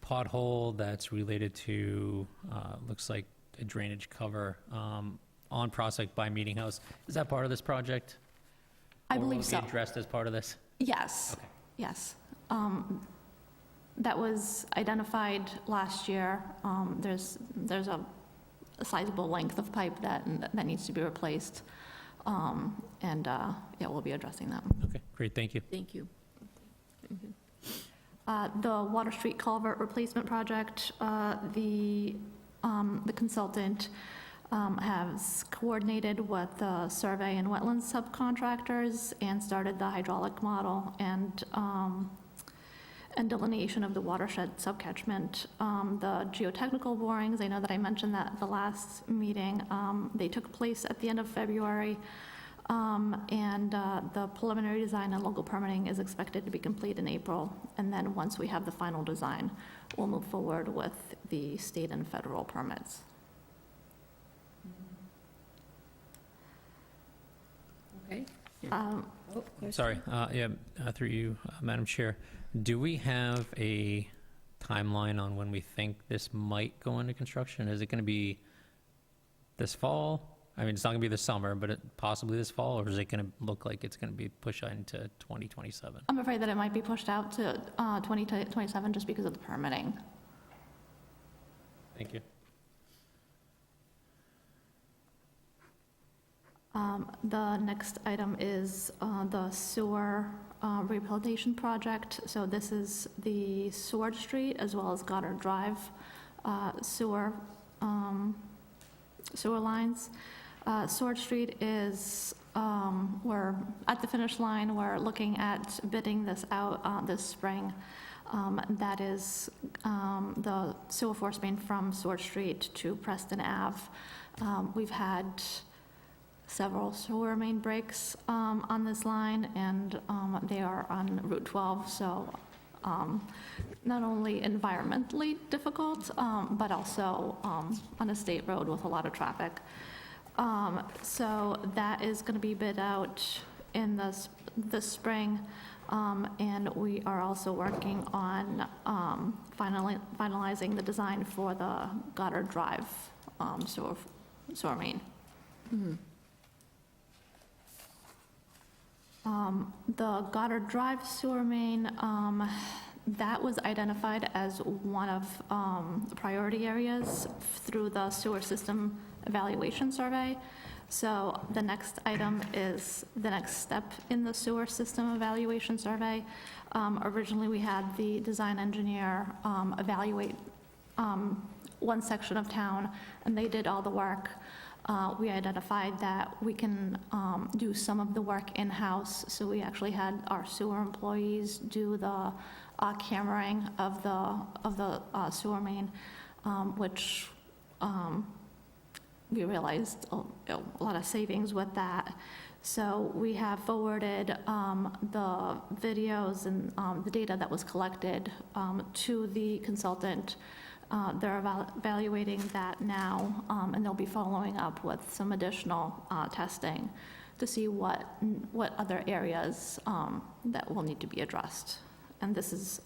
pothole that's related to, looks like a drainage cover on Prospect by Meeting House. Is that part of this project? I Or will believe it be so. addressed as part of this? Yes, Okay. yes. That was identified last year. There's a sizable length of pipe that needs to be replaced, and yeah, we'll be addressing that. Okay, great, thank you. Thank you. The Water Street Culvert Replacement Project, the consultant has coordinated with the survey and wetlands subcontractors and started the hydraulic model and delineation of the watershed subcatchment. The geotechnical borings, I know that I mentioned that at the last meeting, they took place at the end of February. And the preliminary design and local permitting is expected to be complete in April. And then once we have the final design, we'll move forward with the state and federal permits. Okay. Sorry, through you, Madam Chair. Do we have a timeline on when we think this might go into construction? Is it going to be this fall? I mean, it's not going to be this summer, but possibly this fall, or is it going to look like it's going to be pushed into 2027? I'm afraid that it might be pushed out to 2027 just because of the permitting. Thank you. The next item is the sewer rehabilitation project. So this is the Sword Street as well as Goddard Drive sewer lines. Sword Street is, we're at the finish line. We're looking at bidding this out this spring. That is the sewer force main from Sword Street to Preston Ave. We've had several sewer main breaks on this line, and they are on Route 12, so not only environmentally difficult, but also on a state road with a lot of traffic. So that is going to be bid out in this spring, and we are also working on finalizing the design for the Goddard Drive sewer main. The Goddard Drive sewer main, that was identified as one of the priority areas through the sewer system evaluation survey. So the next item is the next step in the sewer system evaluation survey. Originally, we had the design engineer evaluate one section of town, and they did all the work. We identified that we can do some of the work in-house, so we actually had our sewer employees do the cameraing of the sewer main, which we realized a lot of savings with that. So we have forwarded the videos and the data that was collected to the consultant. They're evaluating that now, and they'll be following up with some additional testing to see what other areas that will need to be addressed. And this is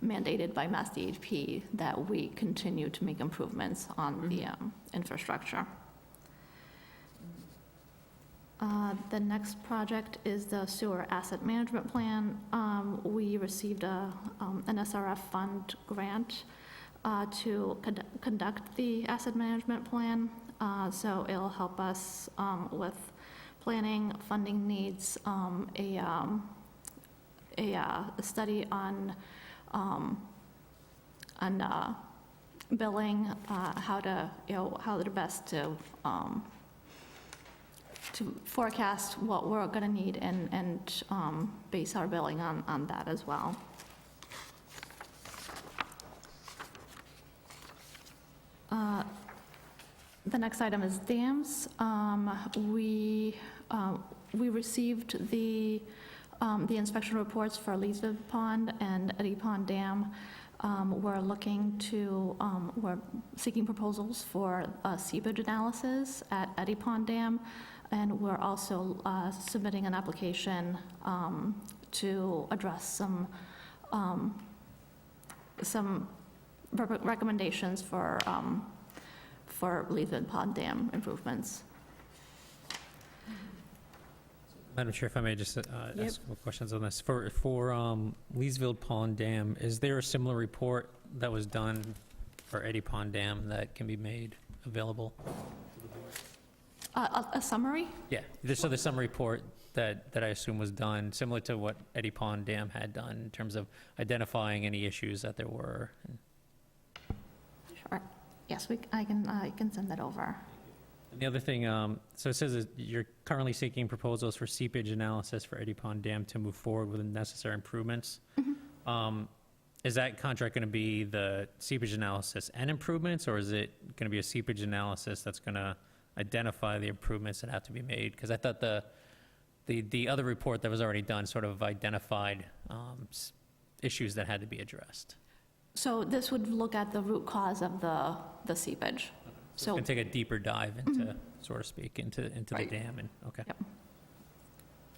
mandated by Mass DEP that we continue to make improvements on the infrastructure. The next project is the sewer asset management plan. We received an SRF fund grant to conduct the asset management plan. So it'll help us with planning, funding needs, a study on billing, how to best to forecast what we're going to need and base our billing on that as well. The next item is dams. We received the inspection reports for Leesville Pond and Eddy Pond Dam. We're seeking proposals for a seepage analysis at Eddy Pond Dam, and we're also submitting an application to address some recommendations for Leesville Pond Dam improvements. Madam Chair, if I may just ask a couple questions on this. For Leesville Pond Dam, is there a similar report that was done for Eddy Pond Dam that can be made available? A summary? Yeah, so the summary report that I assume was done, similar to what Eddy Pond Dam had done in terms of identifying any issues that there were. Sure. Yes, I can send that over. And the other thing, so it says that you're currently seeking proposals for seepage analysis for Eddy Pond Dam to move forward with the necessary improvements. Mm-hmm. Is that contract going to be the seepage analysis and improvements, or is it going to be a seepage analysis that's going to identify the improvements that have to be made? Because I thought the other report that was already done sort of identified issues that had to be addressed. So this would look at the root cause of the seepage. So it's going to take a deeper dive into, so to speak, into Right. the dam. And okay. Yep.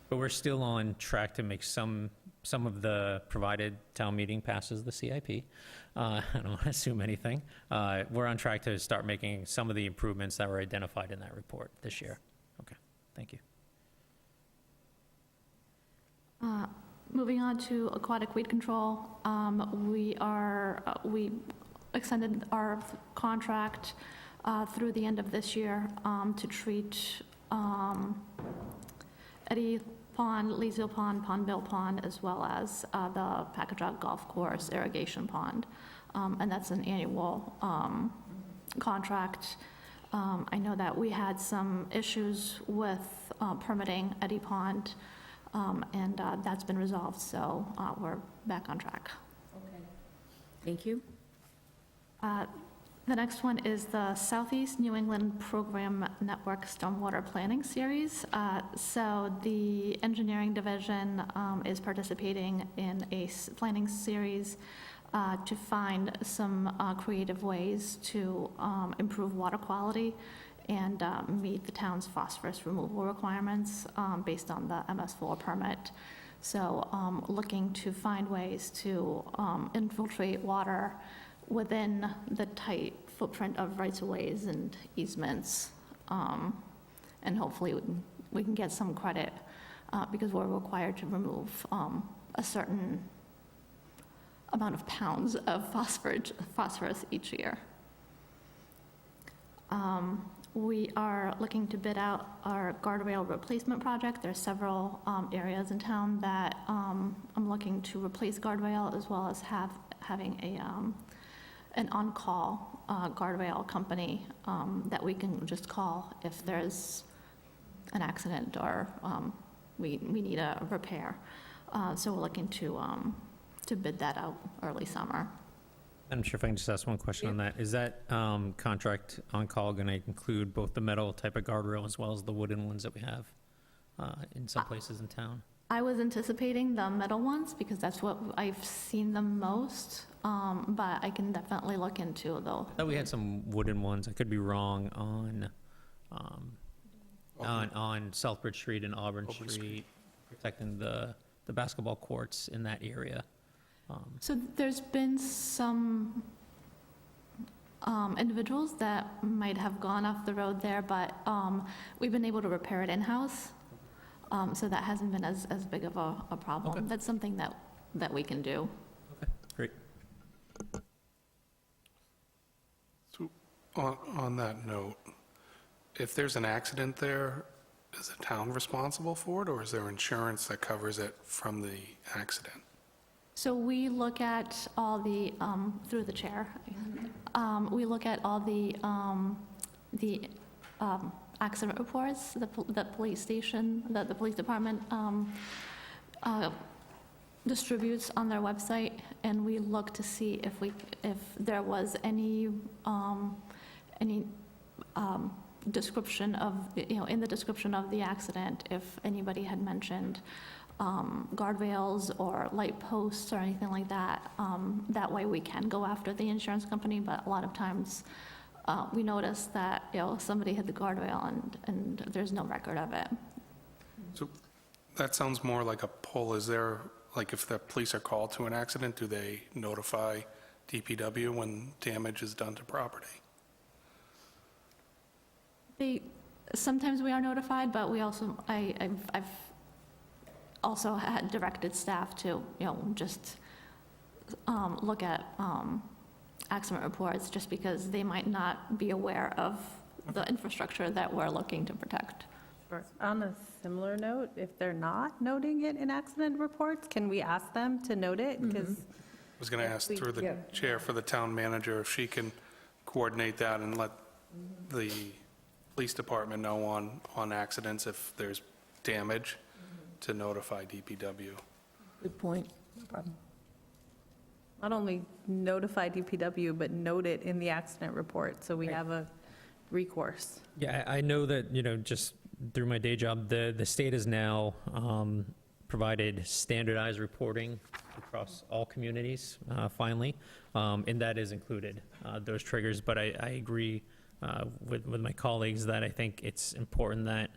But we're still on track to make some of the provided town meeting passes the CIP. I don't want to assume anything. We're on track to start making some of the improvements that were identified in that report this year. Okay, thank you. Moving on to aquatic weed control, we extended our contract through the end of this year to treat Eddy Pond, Leesville Pond, Pondville Pond, as well as the Packagug Golf Course irrigation pond. And that's an annual contract. I know that we had some issues with permitting Eddy Pond, and that's been resolved, so we're back on track. Thank you. The next one is the Southeast New England Program Network Stormwater Planning Series. So the engineering division is participating in a planning series to find some creative ways to improve water quality and meet the town's phosphorus removal requirements based on the MS4 permit. So looking to find ways to infiltrate water within the tight footprint of rights-of-ways and easements. And hopefully we can get some credit because we're required to remove a certain amount of pounds of phosphorus each year. We are looking to bid out our guardrail replacement project. There are several areas in town that I'm looking to replace guardrail, as well as having an on-call guardrail company that we can just call if there's an accident or we need a repair. So we're looking to bid that out early summer. I'm sure if I can just ask one question on that. Is that contract on-call going to include both the metal type of guardrail as well as the wooden ones that we have in some places in town? I was anticipating the metal ones because that's what I've seen the most, but I can definitely look into though. I thought we had some wooden ones. I could be wrong on Southbridge Street and Auburn Street, protecting the basketball courts in that area. So there's been some individuals that might have gone off the road there, but we've been able to repair it in-house. So that hasn't been as big of a problem. Okay. That's something that we can do. Okay, great. So on that note, if there's an accident there, is the town responsible for it, or is there insurance that covers it from the accident? So we look at all the, through the chair, we look at all the accident reports, the police station, that the police department distributes on their website, and we look to see if there was any description of, in the description of the accident, if anybody had mentioned guardrails or light posts or anything like that. That way we can go after the insurance company, but a lot of times we notice that, somebody hit the guardrail and there's no record of it. So that sounds more like a pull. Is there, like, if the police are called to an accident, do they notify DPW when damage is done to property? Sometimes we are notified, but we also, I've also had directed staff to, just look at accident reports, just because they might not be aware of the infrastructure that we're looking to protect. Sure. On a similar note, if they're not noting it in accident reports, can we ask them to note it? Because I was going to ask through the chair for the town manager if she can coordinate that and let the police department know on accidents if there's damage to notify DPW. Good point. No problem. not only notify DPW, but note it in the accident report, so we have a recourse. Yeah, I know that, just through my day job, the state has now provided standardized reporting across all communities, finally, and that is included, those triggers. But I agree with my colleagues that I think it's important that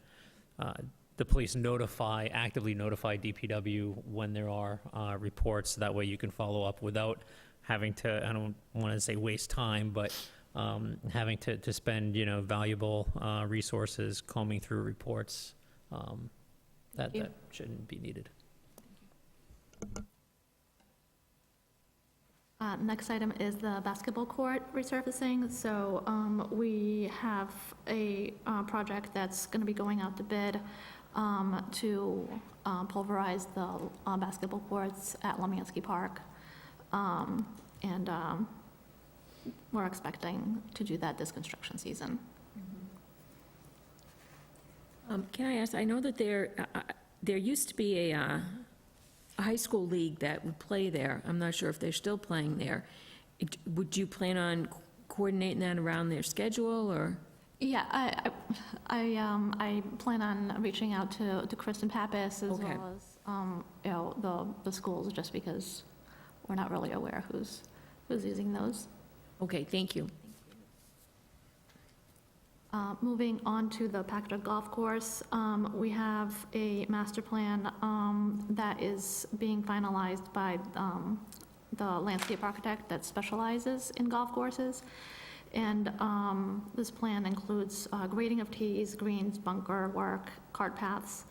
the police actively notify DPW when there are reports. That way you can follow up without having to, I don't want to say waste time, but having to spend, valuable resources combing through reports. That shouldn't be needed. Next item is the basketball court resurfacing. So we have a project that's going to be going out to bid to pulverize the basketball courts at Lemansky Park. And we're expecting to do that this construction season. Can I ask, I know that there used to be a high school league that would play there. I'm not sure if they're still playing there. Would you plan on coordinating that around their schedule, or? Yeah, I plan on reaching out to Kristen Pappas as Okay. well as, the schools, just because we're not really aware who's using those. Okay, thank you. Moving on to the Packagug Golf Course, we have a master plan that is being finalized by the landscape architect that specializes in golf courses. And this plan includes grading of tees, greens, bunker work, cart paths,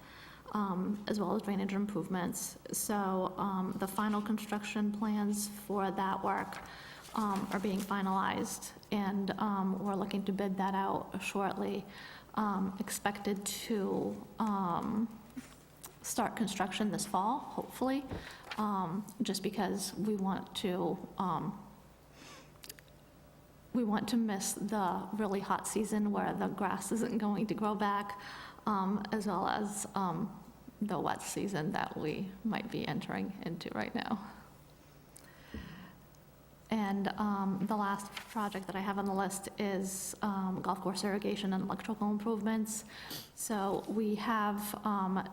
as well as drainage improvements. So the final construction plans for that work are being finalized, and we're looking to bid that out shortly. Expected to start construction this fall, hopefully, just because we want to miss the really hot season where the grass isn't going to grow back, as well as the wet season that we might be entering into right now. And the last project that I have on the list is golf course irrigation and electrical improvements. So we have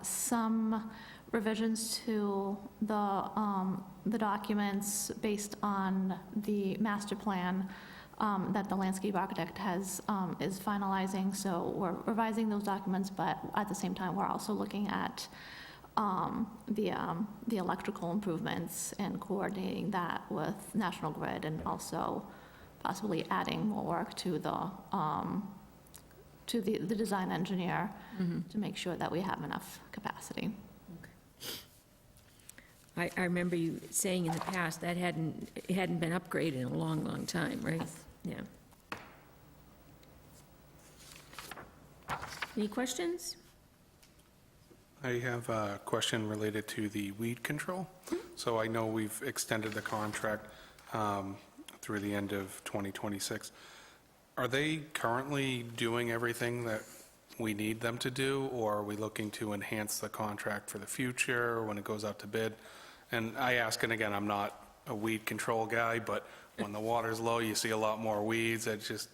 some revisions to the documents based on the master plan that the landscape architect is finalizing. So we're revising those documents, but at the same time, we're also looking at the electrical improvements and coordinating that with National Grid, and also possibly adding more work to the design engineer to make sure that we have enough capacity. I remember you saying in the past that it hadn't been upgraded in a long, long time, right? Yes. Yeah. Any questions? I have a question related to the weed control. So I know we've extended the contract through the end of 2026. Are they currently doing everything that we need them to do, or are we looking to enhance the contract for the future when it goes out to bid? And I ask, and again, I'm not a weed control guy, but when the water's low, you see a lot more weeds. It just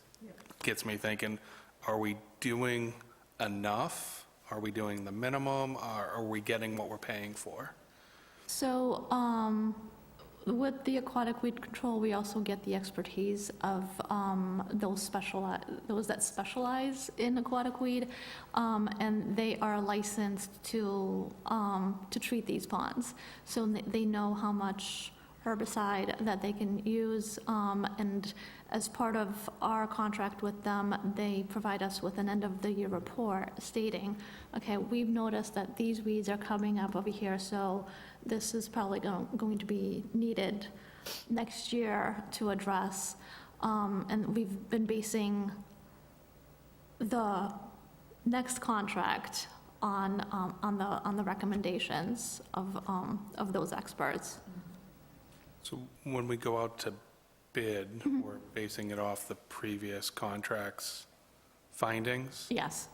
gets me thinking, are we doing enough? Are we doing the minimum? Are we getting what we're paying for? So with the aquatic weed control, we also get the expertise of those that specialize in aquatic weed, and they are licensed to treat these ponds. So they know how much herbicide that they can use, and as part of our contract with them, they provide us with an end-of-the-year report stating, okay, we've noticed that these weeds are coming up over here, so this is probably going to be needed next year to address. And we've been basing the next contract on the recommendations of those experts. So when we go out to bid, we're basing it off the previous contract's findings? Yes.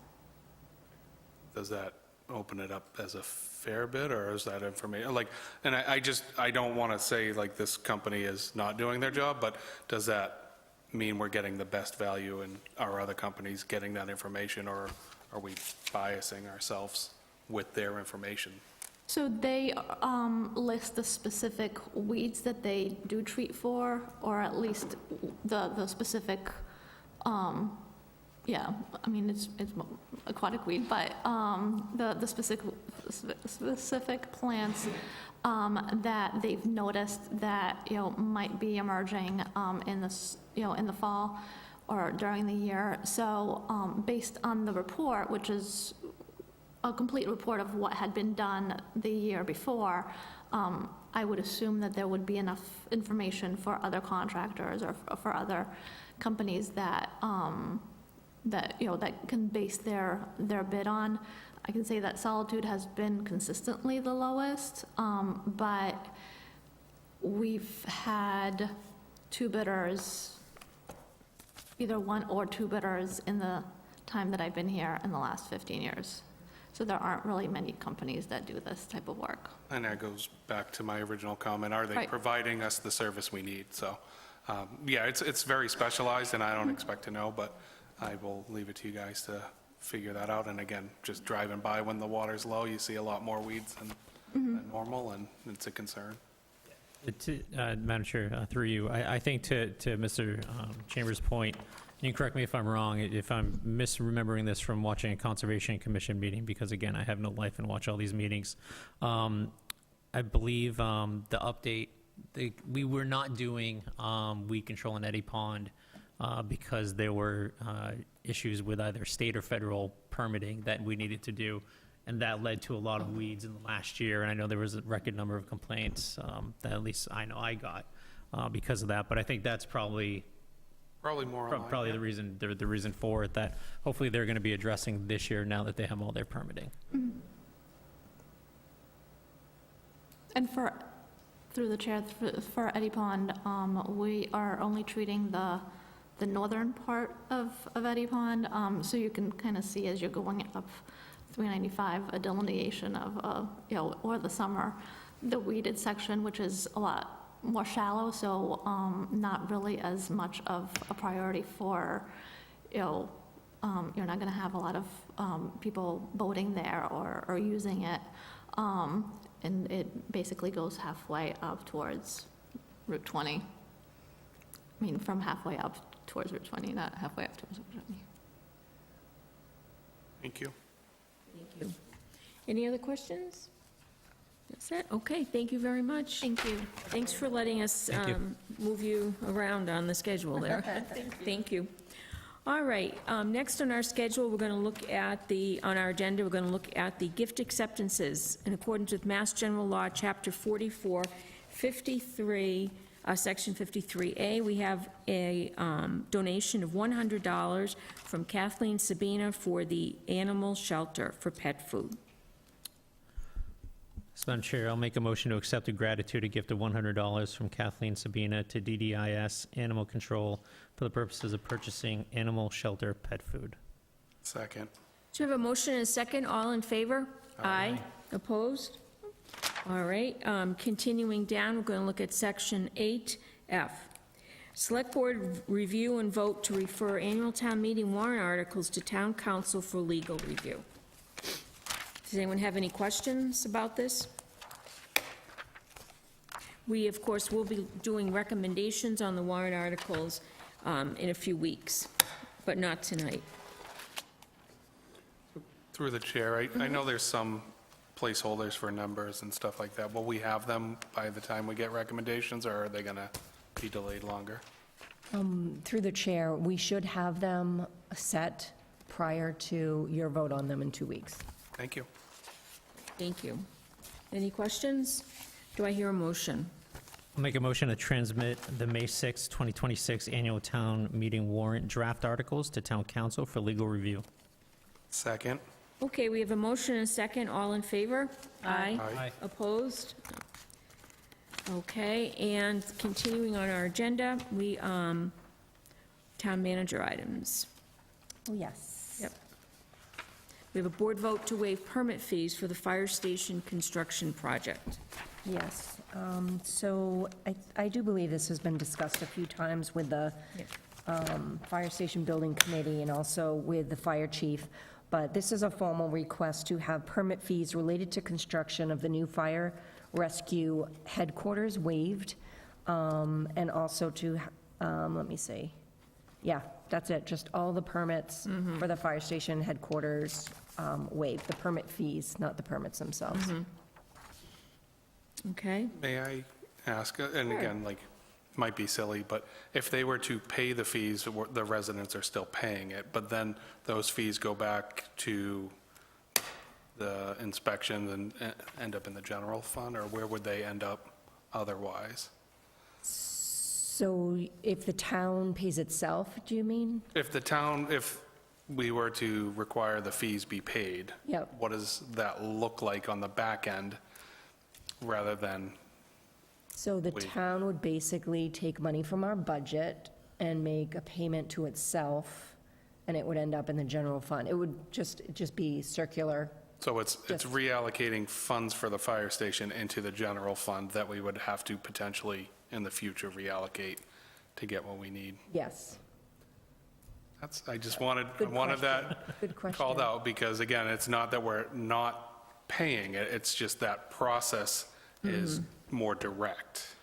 Does that open it up as a fair bid, or is that information, like, and I don't want to say like this company is not doing their job, but does that mean we're getting the best value and our other companies getting that information, or are we biasing ourselves with their information? So they list the specific weeds that they do treat for, or at least the specific, yeah, I mean, it's aquatic weed, but the specific plants that they've noticed that, might be emerging in this, in the fall or during the year. So based on the report, which is a complete report of what had been done the year before, I would assume that there would be enough information for other contractors or for other companies that, that can base their bid on. I can say that Solitude has been consistently the lowest, but we've had two bidders, either one or two bidders in the time that I've been here in the last 15 years. So there aren't really many companies that do this type of work. And that goes back to my original comment, are they Right. providing us the service we need? So, yeah, it's very specialized, and I don't expect to know, but I will leave it to you guys to figure that out. And again, just driving by when the water's low, you see a lot more weeds than normal, and it's a concern. Madam Chair, through you, I think to Mr. Chambers' point, you can correct me if I'm wrong, if I'm misremembering this from watching a Conservation Commission meeting, because again, I have no life and watch all these meetings. I believe the update, we were not doing weed control in Eddy Pond because there were issues with either state or federal permitting that we needed to do. And that led to a lot of weeds in the last year. And I know there was a record number of complaints that at least I know I got because of that. But I think that's probably More aligned, probably yeah. the reason for it, that hopefully they're going to be addressing this year now that they have all their permitting. And through the chair, for Eddy Pond, we are only treating the northern part of Eddy Pond. So you can kind of see as you're going up 395, a delineation of, or the summer, the weeded section, which is a lot more shallow, so not really as much of a priority for, you're not going to have a lot of people boating there or using it. And it basically goes halfway up towards Route 20. I mean, from halfway up towards Route 20, not halfway up towards Route 20. Thank you. Thank you. Any other questions? That's it? Okay, thank you very much. Thank you. Thanks for letting us move you around on the schedule there. Thank you. All right, next on our schedule, we're going to look at on our agenda, we're going to look at the gift acceptances. In accordance with Mass General Law, Chapter 44, 53, Section 53A, we have a donation of $100 from Kathleen Sabina for the animal shelter for pet food. Madam Chair, I'll make a motion to accept a gratitude, a gift of $100 from Kathleen Sabina to DDIS Animal Control for the purposes of purchasing animal shelter pet food. Second. So we have a motion and a second. All in favor? Aye. Opposed? All right, continuing down, we're going to look at Section 8F. Select Board review and vote to refer annual town meeting warrant articles to Town Council for legal review. Does anyone have any questions about this? We, of course, will be doing recommendations on the warrant articles in a few weeks, but not tonight. Through the chair, I know there's some placeholders for numbers and stuff like that. Will we have them by the time we get recommendations, or are they going to be delayed longer? Through the chair, we should have them set prior to your vote on them in 2 weeks. Thank you. Thank you. Any questions? Do I hear a motion? I'll make a motion to transmit the May 6, 2026 annual town meeting warrant draft articles to Town Council for legal review. Second. Okay, we have a motion and a second. All in favor? Aye. Aye. Opposed? Okay, and continuing on our agenda, we, town manager items. Oh, yes. Yep. We have a board vote to waive permit fees for the fire station construction project. Yes, so I do believe this has been discussed a few times with the Fire Station Building Committee and also with the fire chief, but this is a formal request to have permit fees related to construction of the new fire rescue headquarters waived, and also to, let me see, yeah, that's it, just all the permits for the fire station headquarters waived, the permit fees, not the permits themselves. Okay? May I ask, and again, like, might be silly, but if they were to pay the fees, the residents are still paying it, but then those fees go back to the inspections and end up in the general fund, or where would they end up otherwise? So if the town pays itself, do you mean? If we were to require the fees be paid, Yep. what does that look like on the back end, rather than, So the Wait. town would basically take money from our budget and make a payment to itself, and it would end up in the general fund. It would just be circular. so it's Just- reallocating funds for the fire station into the general fund that we would have to potentially, in the future, reallocate to get what we need? Yes. I just wanted Good that Good question. called out, because again, it's not that we're not paying it, it's just that process is more direct.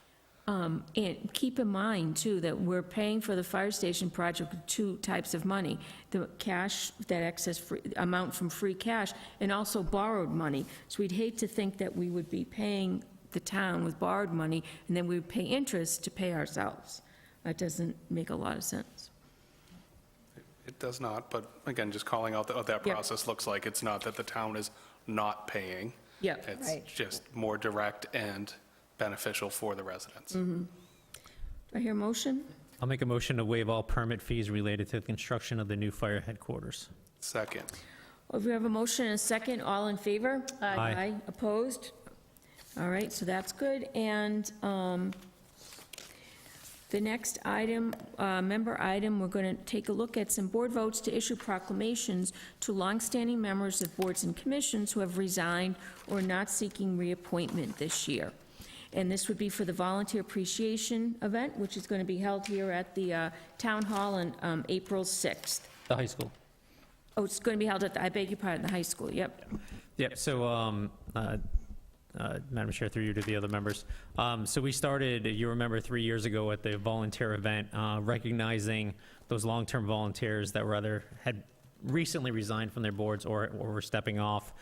And keep in mind, too, that we're paying for the fire station project with two types of money: the cash, that excess amount from free cash, and also borrowed money. So we'd hate to think that we would be paying the town with borrowed money, and then we would pay interest to pay ourselves. That doesn't make a lot of sense. It does not, but again, just calling out what that Yep. process looks like. It's not that the town is not paying. Yep. It's Right. just more direct and beneficial for the residents. Do I hear a motion? I'll make a motion to waive all permit fees related to the construction of the new fire headquarters. Second. If we have a motion and a second, all in favor? Aye. Opposed? All right, so that's good. And the next item, member item, we're going to take a look at some board votes to issue proclamations to longstanding members of boards and commissions who have resigned or are not seeking reappointment this year. And this would be for the Volunteer Appreciation Event, which is going to be held here at the Town Hall on April 6th. The high school. Oh, it's going to be held at, I beg your pardon, the high school, yep. Yep, so, Madam Chair, through you to the other members. So we started, you remember, 3 years ago at the volunteer event, recognizing those long-term volunteers that were either had recently resigned from their boards or were stepping off,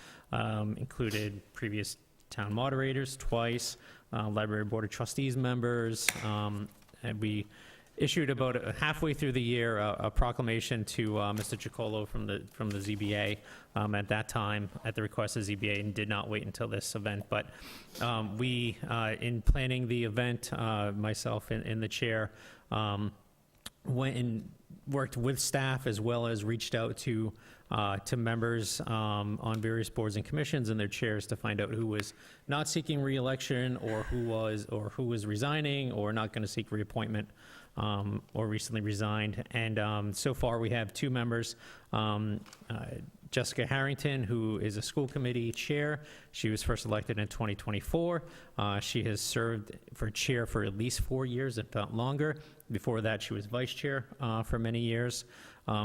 included previous town moderators twice, library board of trustees members, and we issued about halfway through the year a proclamation to Mr. Chicolo from the ZBA at that time at the request of ZBA, and did not wait until this event. But we, in planning the event, myself and the chair, went and worked with staff as well as reached out to members on various boards and commissions and their chairs to find out who was not seeking re-election or who was resigning or not going to seek reappointment or recently resigned. And so far we have two members, Jessica Harrington, who is a school committee chair. She was first elected in 2024. She has served for chair for at least 4 years, if not longer. Before that, she was vice chair for many years.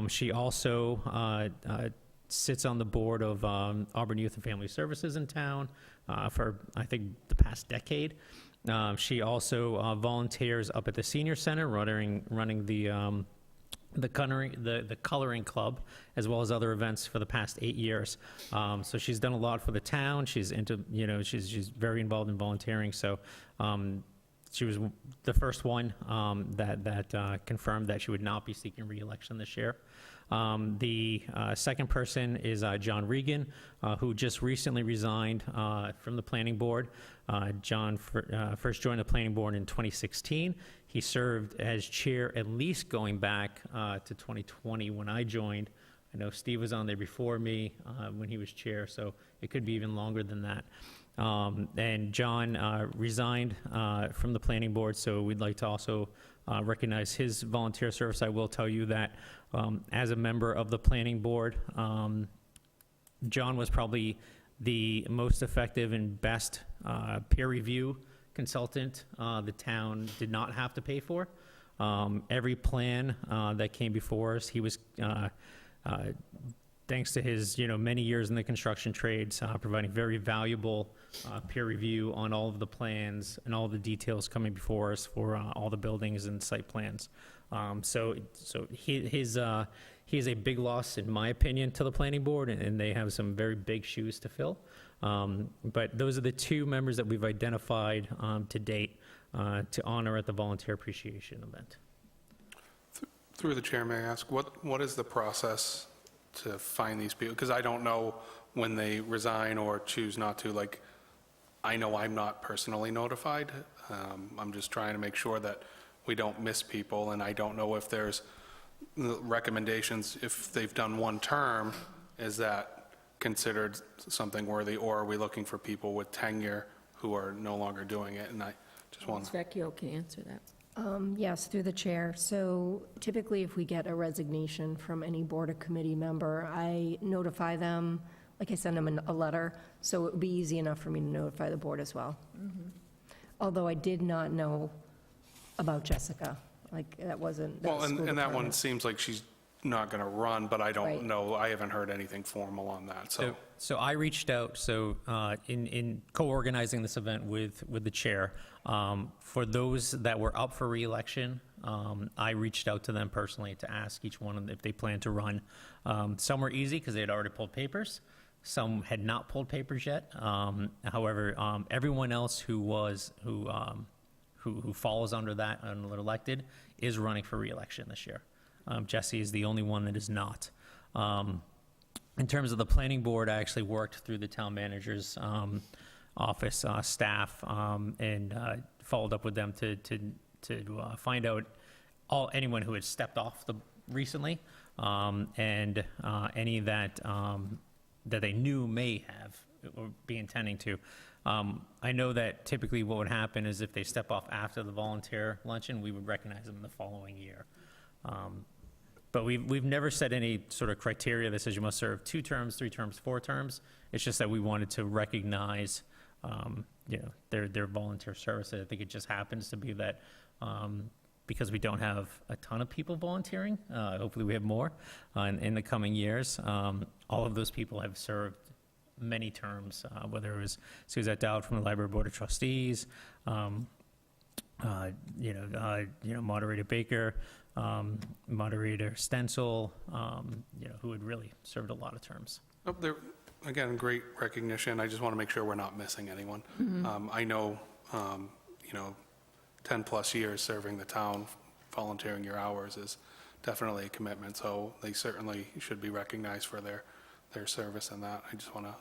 She also sits on the board of Auburn Youth and Family Services in town for, I think, the past decade. She also volunteers up at the senior center, running the coloring club, as well as other events for the past 8 years. So she's done a lot for the town. She's she's very involved in volunteering. So she was the first one that confirmed that she would not be seeking re-election this year. The second person is John Regan, who just recently resigned from the planning board. John first joined the planning board in 2016. He served as chair at least going back to 2020 when I joined. I know Steve was on there before me when he was chair, so it could be even longer than that. And John resigned from the planning board, so we'd like to also recognize his volunteer service. I will tell you that as a member of the planning board, John was probably the most effective and best peer review consultant the town did not have to pay for. Every plan that came before us, he was, thanks to his many years in the construction trades, providing very valuable peer review on all of the plans and all the details coming before us for all the buildings and site plans. So he is a big loss, in my opinion, to the planning board, and they have some very big shoes to fill. But those are the two members that we've identified to date to honor at the Volunteer Appreciation Event. Through the chair, may I ask, what is the process to find these people? Because I don't know when they resign or choose not to, like, I know I'm not personally notified. I'm just trying to make sure that we don't miss people, and I don't know if there's recommendations, if they've done one term, is that considered something worthy, or are we looking for people with tenure who are no longer doing it? And I just want Ms. Vecchio can answer that. Yes, through the chair. So typically, if we get a resignation from any board or committee member, I notify them, like I send them a letter, so it would be easy enough for me to notify the board as well. Although I did not know about Jessica, like, that wasn't. Well, was school and that one department. seems like she's not going to run, but I don't Right. know, I haven't heard anything formal on that, so. So I reached out, in co-organizing this event with the chair, for those that were up for reelection, I reached out to them personally to ask each one of them if they plan to run. Some were easy because they had already pulled papers. Some had not pulled papers yet. However, everyone else who falls under that and elected is running for reelection this year. Jesse is the only one that is not. In terms of the planning board, I actually worked through the town manager's office staff and followed up with them to find out anyone who had stepped off recently and any that they knew may have or be intending to. I know that typically what would happen is if they step off after the volunteer luncheon, we would recognize them the following year. But we've never set any sort of criteria that says you must serve 2 terms, 3 terms, 4 terms. It's just that we wanted to recognize, their volunteer service. I think it just happens to be that because we don't have a ton of people volunteering, hopefully we have more in the coming years. All of those people have served many terms, whether it was Suzette Dowd from the Library Board of Trustees, Moderator Baker, Moderator Stencil, who had really served a lot of terms. Oh, there, again, great recognition. I just want to make sure we're not missing anyone. I know, 10-plus years serving the town, volunteering your hours is definitely a commitment, so they certainly should be recognized for their service in that. I just want to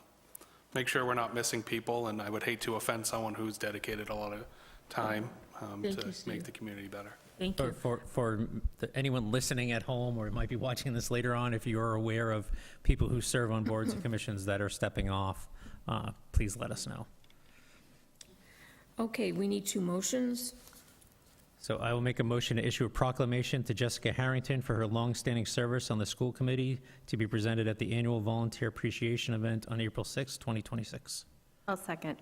make sure we're not missing people, and I would hate to offend someone who's dedicated a lot of time to make the community better. Thank you. For anyone listening at home or might be watching this later on, if you are aware of people who serve on boards and commissions that are stepping off, please let us know. Okay, we need 2 motions. So I will make a motion to issue a proclamation to Jessica Harrington for her longstanding service on the school committee to be presented at the annual volunteer appreciation event on April 6, 2026. I'll second.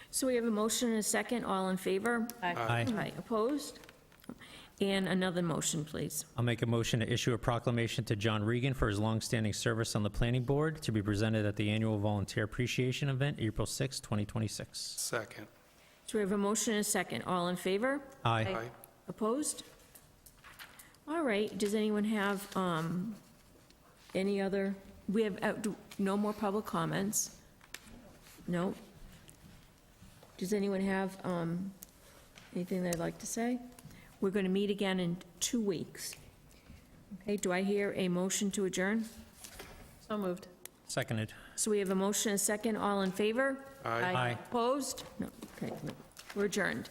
So we have a motion and a second. All in favor? Aye. Aye. Opposed? And another motion, please. I'll make a motion to issue a proclamation to John Regan for his longstanding service on the planning board to be presented at the annual volunteer appreciation event, April 6, 2026. Second. So we have a motion and a second. All in favor? Aye. Aye. Opposed? All right, does anyone have any other, we have no more public comments? No? Does anyone have anything they'd like to say? We're going to meet again in 2 weeks. Okay, do I hear a motion to adjourn? So moved. Seconded. So we have a motion and a second. All in favor? Aye. Aye. Opposed? No, okay, no. We're adjourned.